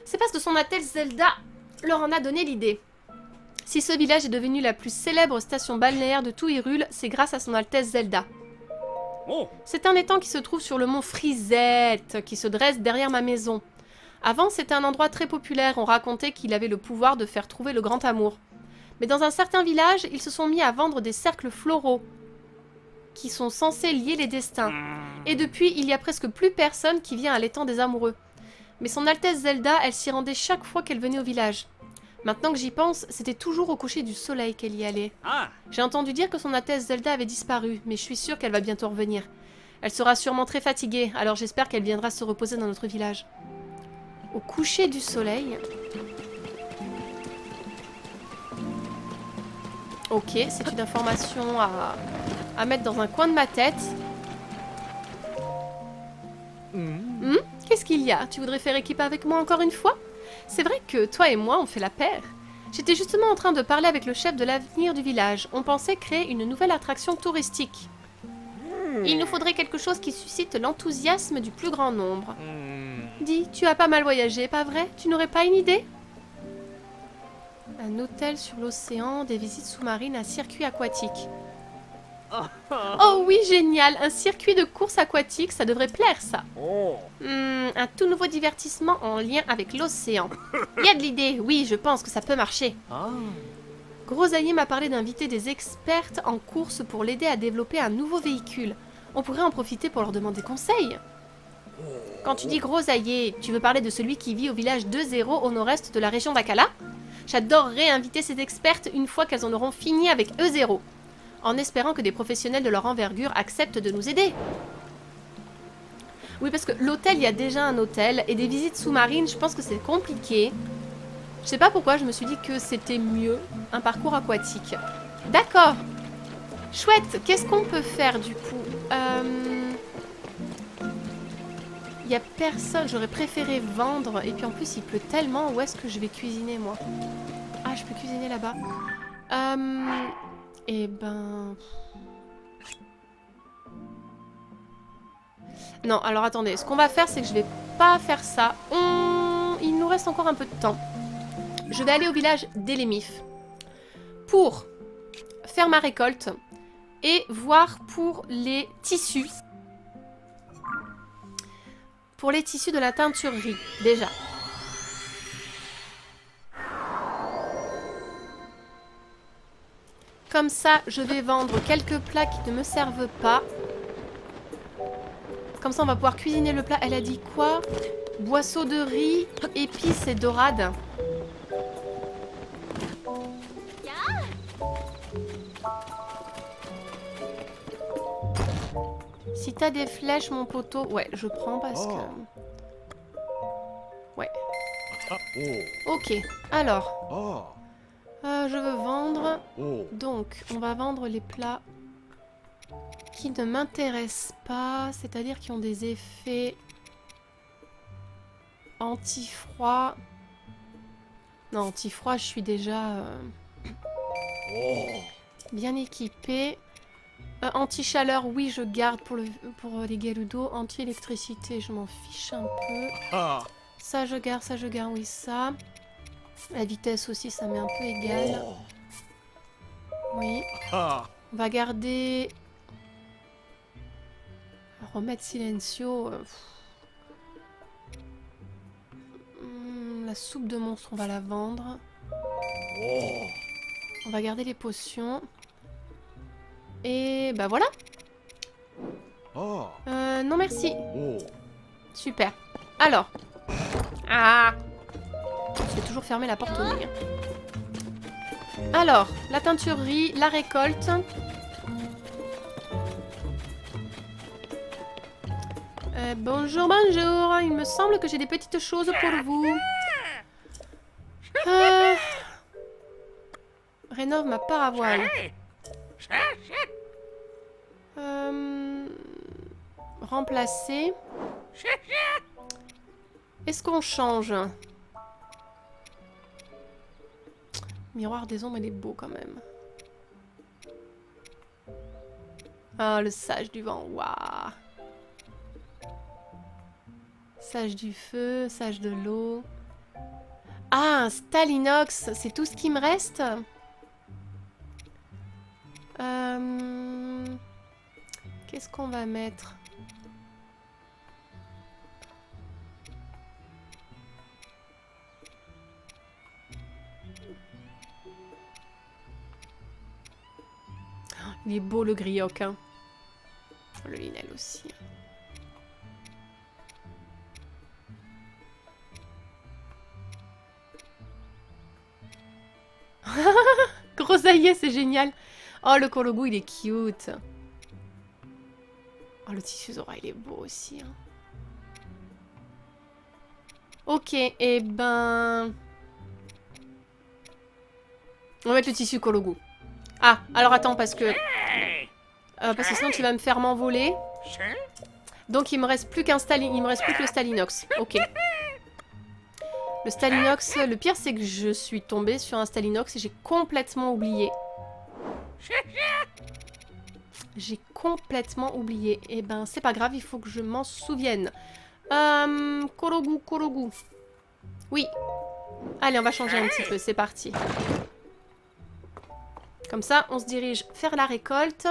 c'est parce que son Altesse Zelda leur en a donné l'idée. Si ce village est devenu la plus célèbre station balnéaire de tout Hyrule, c'est grâce à son Altesse Zelda. C'est un étang qui se trouve sur le mont Frisette, qui se dresse derrière ma maison. Avant, c'était un endroit très populaire. On racontait qu'il avait le pouvoir de faire trouver le grand amour. Mais dans un certain village, ils se sont mis à vendre des cercles floraux qui sont censés lier les destins. Et depuis, il y a presque plus personne qui vient à l'étang des amoureux. Mais son Altesse Zelda, elle s'y rendait chaque fois qu'elle venait au village. Maintenant que j'y pense, c'était toujours au coucher du soleil qu'elle y allait. J'ai entendu dire que son Altesse Zelda avait disparu, mais je suis sûre qu'elle va bientôt revenir. Elle sera sûrement très fatiguée, alors j'espère qu'elle viendra se reposer dans notre village. Au coucher du soleil... Ok, c'est une information à mettre dans un coin de ma tête. Qu'est-ce qu'il y a? Tu voudrais faire équipe avec moi encore une fois? C'est vrai que toi et moi, on fait la paire. J'étais justement en train de parler avec le chef de l'avenir du village. On pensait créer une nouvelle attraction touristique. Il nous faudrait quelque chose qui suscite l'enthousiasme du plus grand nombre. Dis, tu as pas mal voyagé, pas vrai? Tu n'aurais pas une idée? Un hôtel sur l'océan, des visites sous-marines, un circuit aquatique. Oh oui, génial! Un circuit de course aquatique, ça devrait plaire, ça. Un tout nouveau divertissement en lien avec l'océan. Il y a de l'idée, oui, je pense que ça peut marcher. Grosaillé m'a parlé d'inviter des expertes en course pour l'aider à développer un nouveau véhicule. On pourrait en profiter pour leur demander conseil. Quand tu dis Grosaillé, tu veux parler de celui qui vit au village 2-0 au nord-est de la région d'Akala? J'adorerais inviter ces expertes une fois qu'elles en auront fini avec E0. En espérant que des professionnels de leur envergure acceptent de nous aider. Oui, parce que l'hôtel, il y a déjà un hôtel, et des visites sous-marines, je pense que c'est compliqué. Je sais pas pourquoi, je me suis dit que c'était mieux un parcours aquatique. D'accord. Chouette, qu'est-ce qu'on peut faire du coup? Il y a personne, j'aurais préféré vendre, et puis en plus il pleut tellement, où est-ce que je vais cuisiner moi? Ah, je peux cuisiner là-bas. Eh ben... Non, alors attendez, ce qu'on va faire, c'est que je vais pas faire ça. Il nous reste encore un peu de temps. Je vais aller au village d'Elémif pour faire ma récolte et voir pour les tissus. Pour les tissus de la teinturerie, déjà. Comme ça, je vais vendre quelques plats qui ne me servent pas. Comme ça, on va pouvoir cuisiner le plat. Elle a dit quoi? Boisseau de riz, épices et dorade. Si t'as des flèches, mon poteau... Ouais, je prends parce que... Ouais. Ok, alors... je veux vendre... Donc, on va vendre les plats qui ne m'intéressent pas, c'est-à-dire qui ont des effets anti-froid. Non, anti-froid, je suis déjà bien équipée. Anti-chaleur, oui, je garde pour les Gerudo. Anti-électricité, je m'en fiche un peu. Ça, je garde, oui, ça. La vitesse aussi, ça m'est un peu égal. Oui. On va garder... Remettre Silencio. La soupe de monstre, on va la vendre. On va garder les potions. Et bah voilà. Non merci. Super. Alors. Ah. Je vais toujours fermer la porte au nez. Alors, la teinturerie, la récolte. Bonjour, bonjour. Il me semble que j'ai des petites choses pour vous. Rénove ma paravoile. Remplacer. Est-ce qu'on change? Miroir des ombres, il est beau quand même. Ah, le sage du vent, waouh. Sage du feu, sage de l'eau. Ah, un Stalinox, c'est tout ce qui me reste. Qu'est-ce qu'on va mettre? Il est beau le grioc, hein. Le linel aussi. Grosaillé, c'est génial. Oh, le Kologu, il est cute. Oh, le tissu Zora, il est beau aussi. Hein. Ok, et ben... On va mettre le tissu Kologu. Ah, alors attends, parce que sinon tu vas me faire m'envoler. Donc il me reste plus qu'un il me reste plus que le Stalinox. Ok. Le Stalinox, le pire c'est que je suis tombée sur un Stalinox et j'ai complètement oublié. J'ai complètement oublié. Et ben c'est pas grave, il faut que je m'en souvienne. Kologu, Kologu. Oui. Allez, on va changer un petit peu, c'est parti. Comme ça, on se dirige vers la récolte.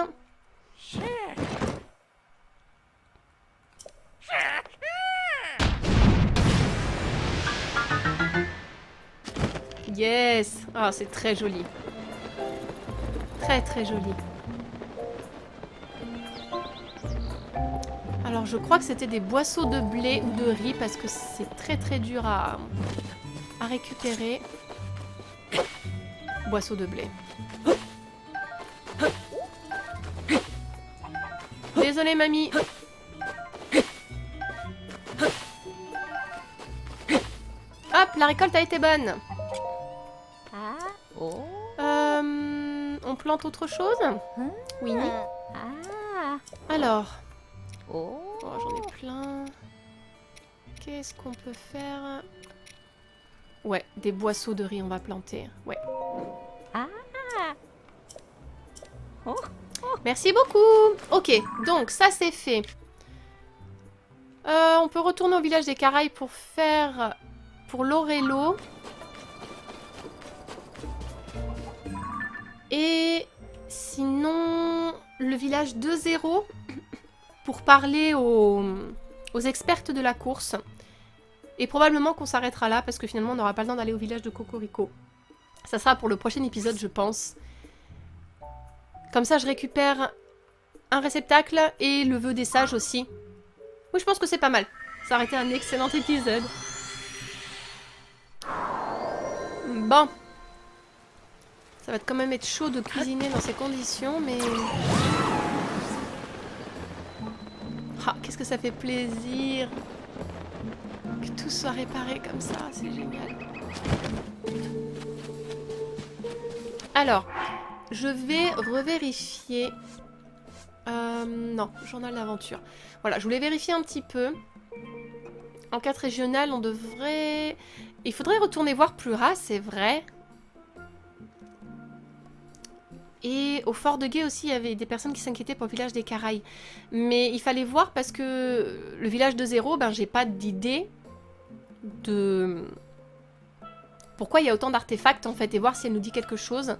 Yes! Ah, c'est très joli. Très très joli. Alors, je crois que c'était des boisseaux de blé ou de riz parce que c'est très très dur à récupérer. Boisseaux de blé. Désolée, mamie. Hop, la récolte a été bonne. On plante autre chose? Oui. Alors. Oh, j'en ai plein. Qu'est-ce qu'on peut faire? Ouais, des boisseaux de riz, on va planter. Ouais. Merci beaucoup. Ok, donc ça c'est fait. On peut retourner au village des Caraïbes pour faire... pour l'Orello. Et sinon, le village 2-0 pour parler aux expertes de la course. Et probablement qu'on s'arrêtera là parce que finalement on n'aura pas le temps d'aller au village de Cocorico. Ça sera pour le prochain épisode, je pense. Comme ça, je récupère un réceptacle et le vœu des sages aussi. Oui, je pense que c'est pas mal. Ça aurait été un excellent épisode. Bon. Ça va quand même être chaud de cuisiner dans ces conditions, mais... Ah, qu'est-ce que ça fait plaisir que tout soit réparé comme ça, c'est génial. Alors, je vais revérifier... non, journal d'aventure. Voilà, je voulais vérifier un petit peu. En quête régionale, on devrait... Il faudrait retourner voir Plura, c'est vrai. Et au Fort de Guet aussi, il y avait des personnes qui s'inquiétaient pour le village des Caraïbes. Mais il fallait voir parce que le village de 0, ben j'ai pas d'idée de... pourquoi il y a autant d'artefacts en fait, et voir si elle nous dit quelque chose.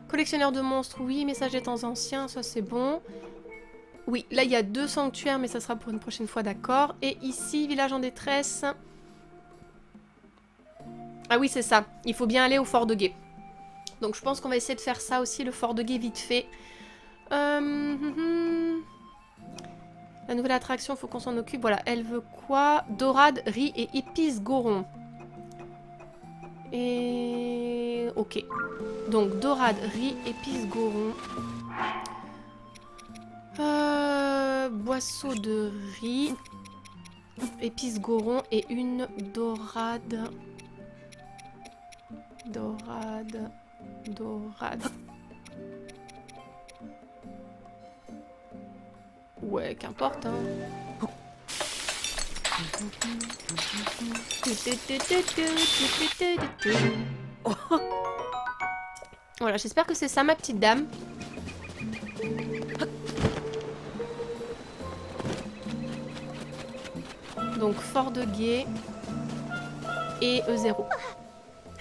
Collectionneur de monstres, oui. Message des temps anciens, ça c'est bon. Oui, là il y a 2 sanctuaires, mais ça sera pour une prochaine fois, d'accord. Et ici, village en détresse. Ah oui, c'est ça. Il faut bien aller au Fort de Guet. Donc je pense qu'on va essayer de faire ça aussi, le Fort de Guet, vite fait. La nouvelle attraction, il faut qu'on s'en occupe. Voilà, elle veut quoi? Dorade, riz et épices goron. Et... ok. Donc dorade, riz, épices goron. Boisseau de riz. Épices goron et une dorade. Dorade. Dorade. Ouais, qu'importe, hein. Voilà, j'espère que c'est ça, ma petite dame. Donc, Fort de Guet et E0.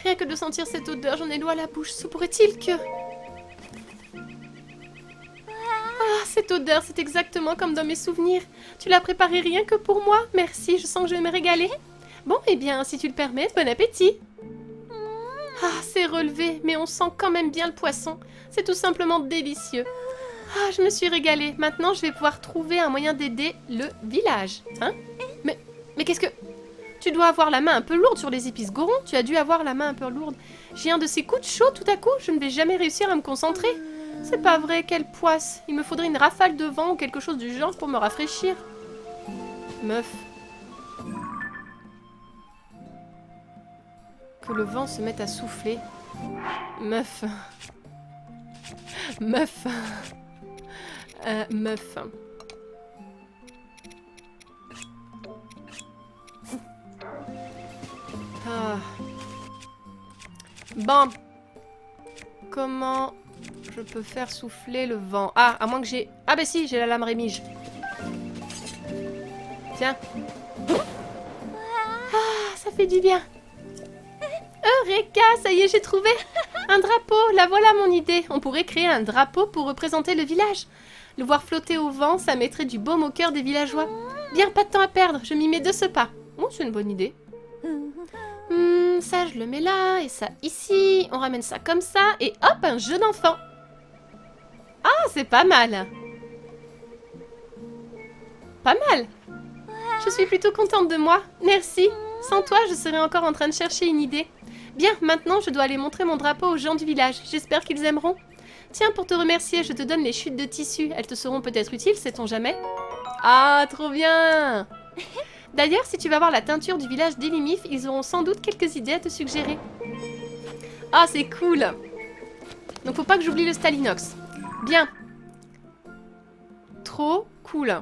Rien que de sentir cette odeur, j'en ai l'eau à la bouche. Se pourrait-il que... Ah, c'est Cette odeur, c'est exactement comme dans mes souvenirs. Tu l'as préparée rien que pour moi. Merci, je sens que je vais me régaler. Bon, eh bien, si tu le permets, bon appétit. Ah, c'est relevé, mais on sent quand même bien le poisson. C'est tout simplement délicieux. Ah, je me suis régalée. Maintenant, je vais pouvoir trouver un moyen d'aider le village. Hein? Mais qu'est-ce que... Tu dois avoir la main un peu lourde sur les épices Goron. Tu as dû avoir la main un peu lourde. J'ai un de ces coups de chaud tout à coup. Je ne vais jamais réussir à me concentrer. C'est pas vrai, quelle poisse. Il me faudrait une rafale de vent ou quelque chose du genre pour me rafraîchir. Meuf. Que le vent se mette à souffler. Meuf. Meuf. Meuf. Ah. Bon. Comment je peux faire souffler le vent? Ah, à moins que j'ai... Ah bah si, j'ai la lame rémige. Tiens. Ah, ça fait du bien. Eureka, ça y est, j'ai trouvé. Un drapeau, la voilà mon idée. On pourrait créer un drapeau pour représenter le village. Le voir flotter au vent, ça mettrait du baume au cœur des villageois. Bien, pas de temps à perdre, je m'y mets de ce pas. Oh, c'est une bonne idée. Ça, je le mets là, et ça ici. On ramène ça comme ça, et hop, un jeu d'enfant. Ah, c'est pas mal. Pas mal. Je suis plutôt contente de moi. Merci. Sans toi, je serais encore en train de chercher une idée. Bien, maintenant, je dois aller montrer mon drapeau aux gens du village. J'espère qu'ils aimeront. Tiens, pour te remercier, je te donne les chutes de tissu. Elles te seront peut-être utiles, sait-on jamais? Ah, trop bien. D'ailleurs, si tu vas voir la teinture du village d'Elimif, ils auront sans doute quelques idées à te suggérer. Ah, c'est cool. Donc, faut pas que j'oublie le Stalinox. Bien. Trop cool.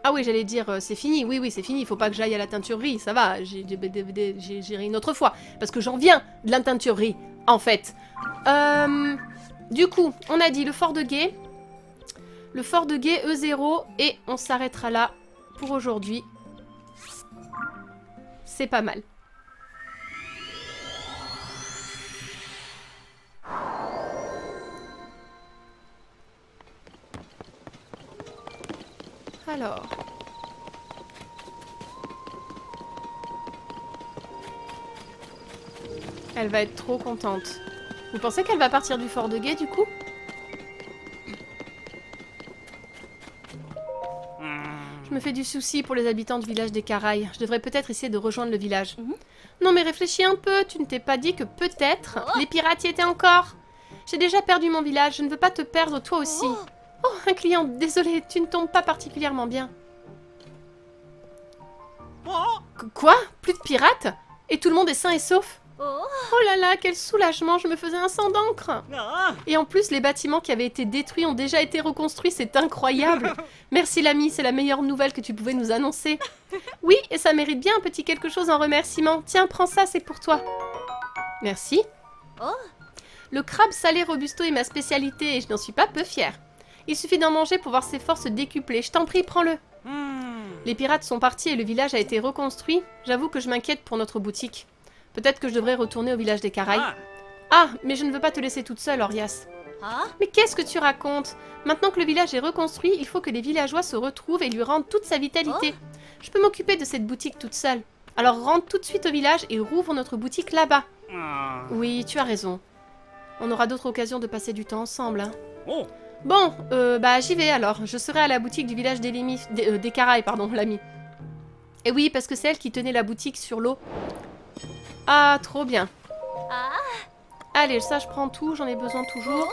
Ah oui, j'allais dire, c'est fini. Oui, c'est fini. Il faut pas que j'aille à la teinturerie. Ça va, j'irai une autre fois. Parce que j'en viens de la teinturerie, en fait. Du coup, on a dit le fort de Guet. Le fort de Guet, E0. Et on s'arrêtera là pour aujourd'hui. C'est pas mal. Alors... Elle va être trop contente. Vous pensez qu'elle va partir du fort de Guet, du coup? Je me fais du souci pour les habitants du village des Caraïbes. Je devrais peut-être essayer de rejoindre le village. Non mais réfléchis un peu, tu ne t'es pas dit que peut-être les pirates y étaient encore? J'ai déjà perdu mon village, je ne veux pas te perdre toi aussi. Oh, un client, désolé, tu ne tombes pas particulièrement bien. Quoi? Plus de pirates? Et tout le monde est sain et sauf? Oh là là, quel soulagement, je me faisais un sang d'encre. Et en plus, les bâtiments qui avaient été détruits ont déjà été reconstruits, c'est incroyable. Merci l'ami, c'est la meilleure nouvelle que tu pouvais nous annoncer. Oui, et ça mérite bien un petit quelque chose en remerciement. Tiens, prends ça, c'est pour toi. Merci. Le crabe salé robusto est ma spécialité et je n'en suis pas peu fière. Il suffit d'en manger pour voir ses forces décupler. Je t'en prie, prends-le. Les pirates sont partis et le village a été reconstruit. J'avoue que je m'inquiète pour notre boutique. Peut-être que je devrais retourner au village des Caraïbes. Ah, mais je ne veux pas te laisser toute seule, Orias. Mais qu'est-ce que tu racontes? Maintenant que le village est reconstruit, il faut que les villageois se retrouvent et lui rendent toute sa vitalité. Je peux m'occuper de cette boutique toute seule. Alors rentre tout de suite au village et rouvre notre boutique là-bas. Oui, tu as raison. On aura d'autres occasions de passer du temps ensemble. Hein. Bon, bah j'y vais alors. Je serai à la boutique du village des Caraïbes, pardon, l'ami. Et oui, parce que c'est elle qui tenait la boutique sur l'eau. Ah, trop bien. Allez, ça, je prends tout. J'en ai besoin toujours.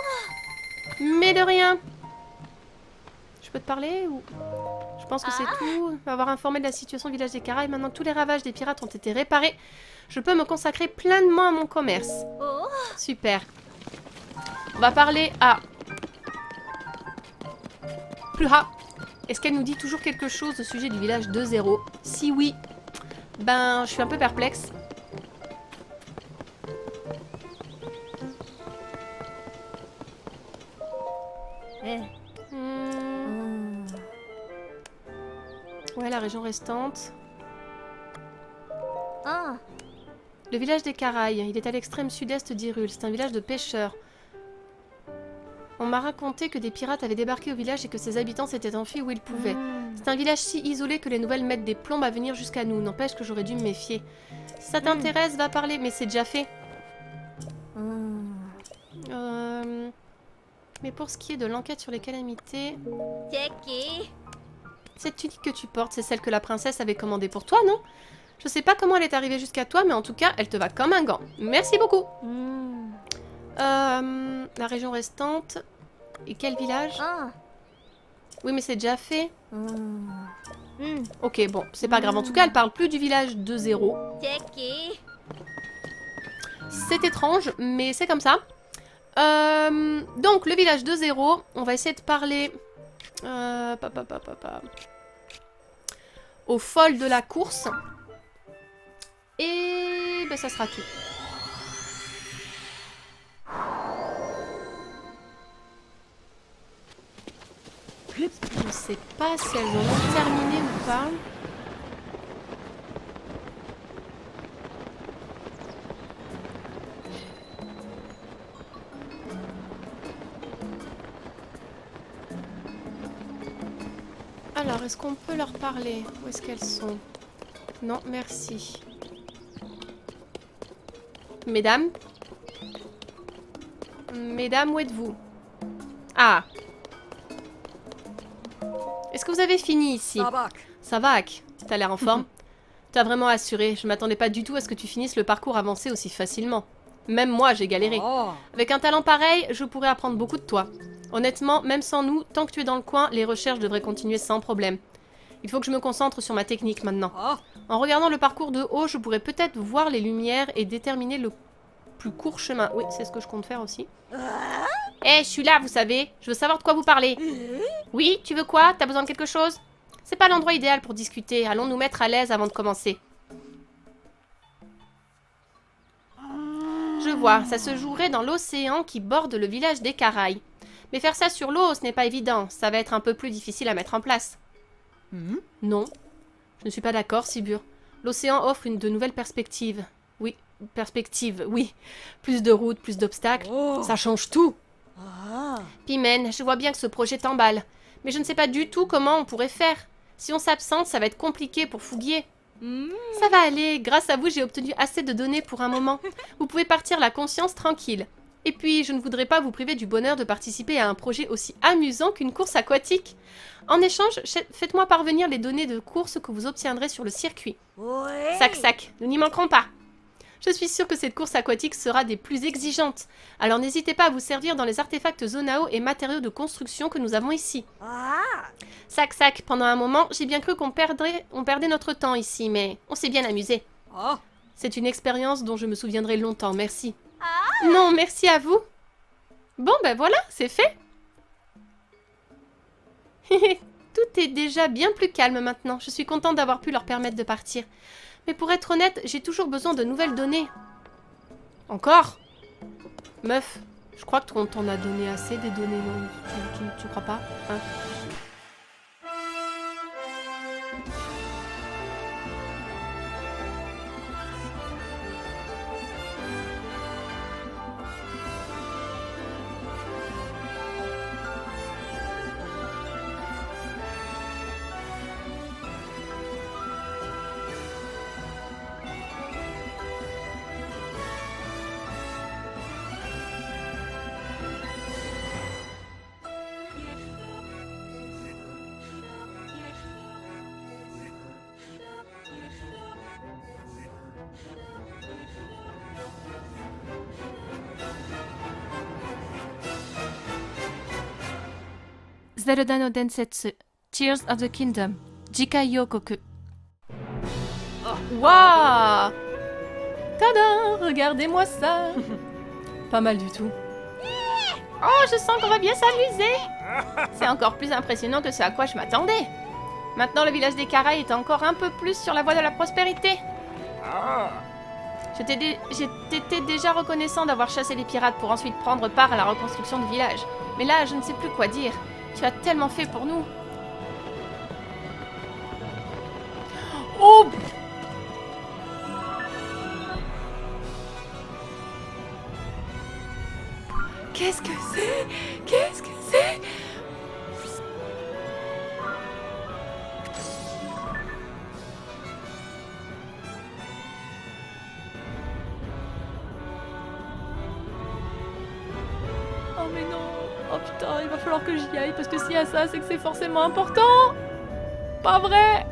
Mais de rien. Je peux te parler ou... Je pense que c'est tout. On va avoir informé de la situation du village des Caraïbes. Maintenant que tous les ravages des pirates ont été réparés, je peux me consacrer pleinement à mon commerce. Super. On va parler à... Pluha. Est-ce qu'elle nous dit toujours quelque chose au sujet du village 2-0? Si oui, ben, je suis un peu perplexe. Ouais, la région restante. Le village des Caraïbes. Il est à l'extrême sud-est d'Hyrule. C'est un village de pêcheurs. On m'a raconté que des pirates avaient débarqué au village et que ses habitants s'étaient enfuis où ils pouvaient. C'est un village si isolé que les nouvelles mettent des plombes à venir jusqu'à nous. N'empêche que j'aurais dû me méfier. Si ça t'intéresse, va parler. Mais c'est déjà fait. Mais pour ce qui est de l'enquête sur les calamités... Cette tunique que tu portes, c'est celle que la princesse avait commandée pour toi, non? Je sais pas comment elle est arrivée jusqu'à toi, mais en tout cas, elle te va comme un gant. Merci beaucoup. La région restante. Et quel village? Oui, mais c'est déjà fait. Ok, bon, c'est pas grave. En tout cas, elle parle plus du village de 0. C'est étrange, mais c'est comme ça. Donc, le village de 0, on va essayer de parler... aux folles de la course. Et ben, ça sera tout. Je ne sais pas si elles ont terminé ou pas. Alors, est-ce qu'on peut leur parler? Où est-ce qu'elles sont? Non, merci. Mesdames? Mesdames, où êtes-vous? Ah! Est-ce que vous avez fini ici? Savak, t'as l'air en forme. T'as vraiment assuré. Je m'attendais pas du tout à ce que tu finisses le parcours avancé aussi facilement. Même moi, j'ai galéré. Avec un talent pareil, je pourrais apprendre beaucoup de toi. Honnêtement, même sans nous, tant que tu es dans le coin, les recherches devraient continuer sans problème. Il faut que je me concentre sur ma technique maintenant. En regardant le parcours de haut, je pourrais peut-être voir les lumières et déterminer le plus court chemin. Oui, c'est ce que je compte faire aussi. Je suis là, vous savez. Je veux savoir de quoi vous parlez. Oui, tu veux quoi? T'as besoin de quelque chose? C'est pas l'endroit idéal pour discuter. Allons nous mettre à l'aise avant de commencer. Je vois, ça se jouerait dans l'océan qui borde le village des Caraïbes. Mais faire ça sur l'eau, ce n'est pas évident. Ça va être un peu plus difficile à mettre en place. Non, je ne suis pas d'accord, Sibur. L'océan offre de nouvelles perspectives. Oui, oui. Plus de routes, plus d'obstacles. Ça change tout. Pimène, je vois bien que ce projet t'emballe. Mais je ne sais pas du tout comment on pourrait faire. Si on s'absente, ça va être compliqué pour Fouguier. Ça va aller. Grâce à vous, j'ai obtenu assez de données pour un moment. Vous pouvez partir la conscience tranquille. Et puis, je ne voudrais pas vous priver du bonheur de participer à un projet aussi amusant qu'une course aquatique. En échange, faites-moi parvenir les données de course que vous obtiendrez sur le circuit. Sac, nous n'y manquerons pas. Je suis sûre que cette course aquatique sera des plus exigeantes. Alors n'hésitez pas à vous servir dans les artefacts Zonao et matériaux de construction que nous avons ici. Sac, pendant un moment, j'ai bien cru qu'on perdait notre temps ici, mais on s'est bien amusé. C'est une expérience dont je me souviendrai longtemps, merci. Non, merci à vous. Bon, ben voilà, c'est fait. Tout est déjà bien plus calme maintenant. Je suis contente d'avoir pu leur permettre de partir. Mais pour être honnête, j'ai toujours besoin de nouvelles données. Encore? Meuf, je crois que t'en as donné assez des données, non? Tu crois pas, hein? Zelda no Densetsu, Tears of the Kingdom, Jikai Yokoku. Waouh! Tada! Regardez-moi ça! Pas mal du tout. Oh, je sens qu'on va bien s'amuser! C'est encore plus impressionnant que ce à quoi je m'attendais. Maintenant, le village des Caraïbes est encore un peu plus sur la voie de la prospérité. J'étais déjà reconnaissant d'avoir chassé les pirates pour ensuite prendre part à la reconstruction du village. Mais là, je ne sais plus quoi dire. Tu as tellement fait pour nous. Oh! Qu'est-ce que c'est? Qu'est-ce que c'est? Oh mais non. Oh putain, il va falloir que j'y aille parce que s'il y a ça, c'est que c'est forcément important. Pas vrai.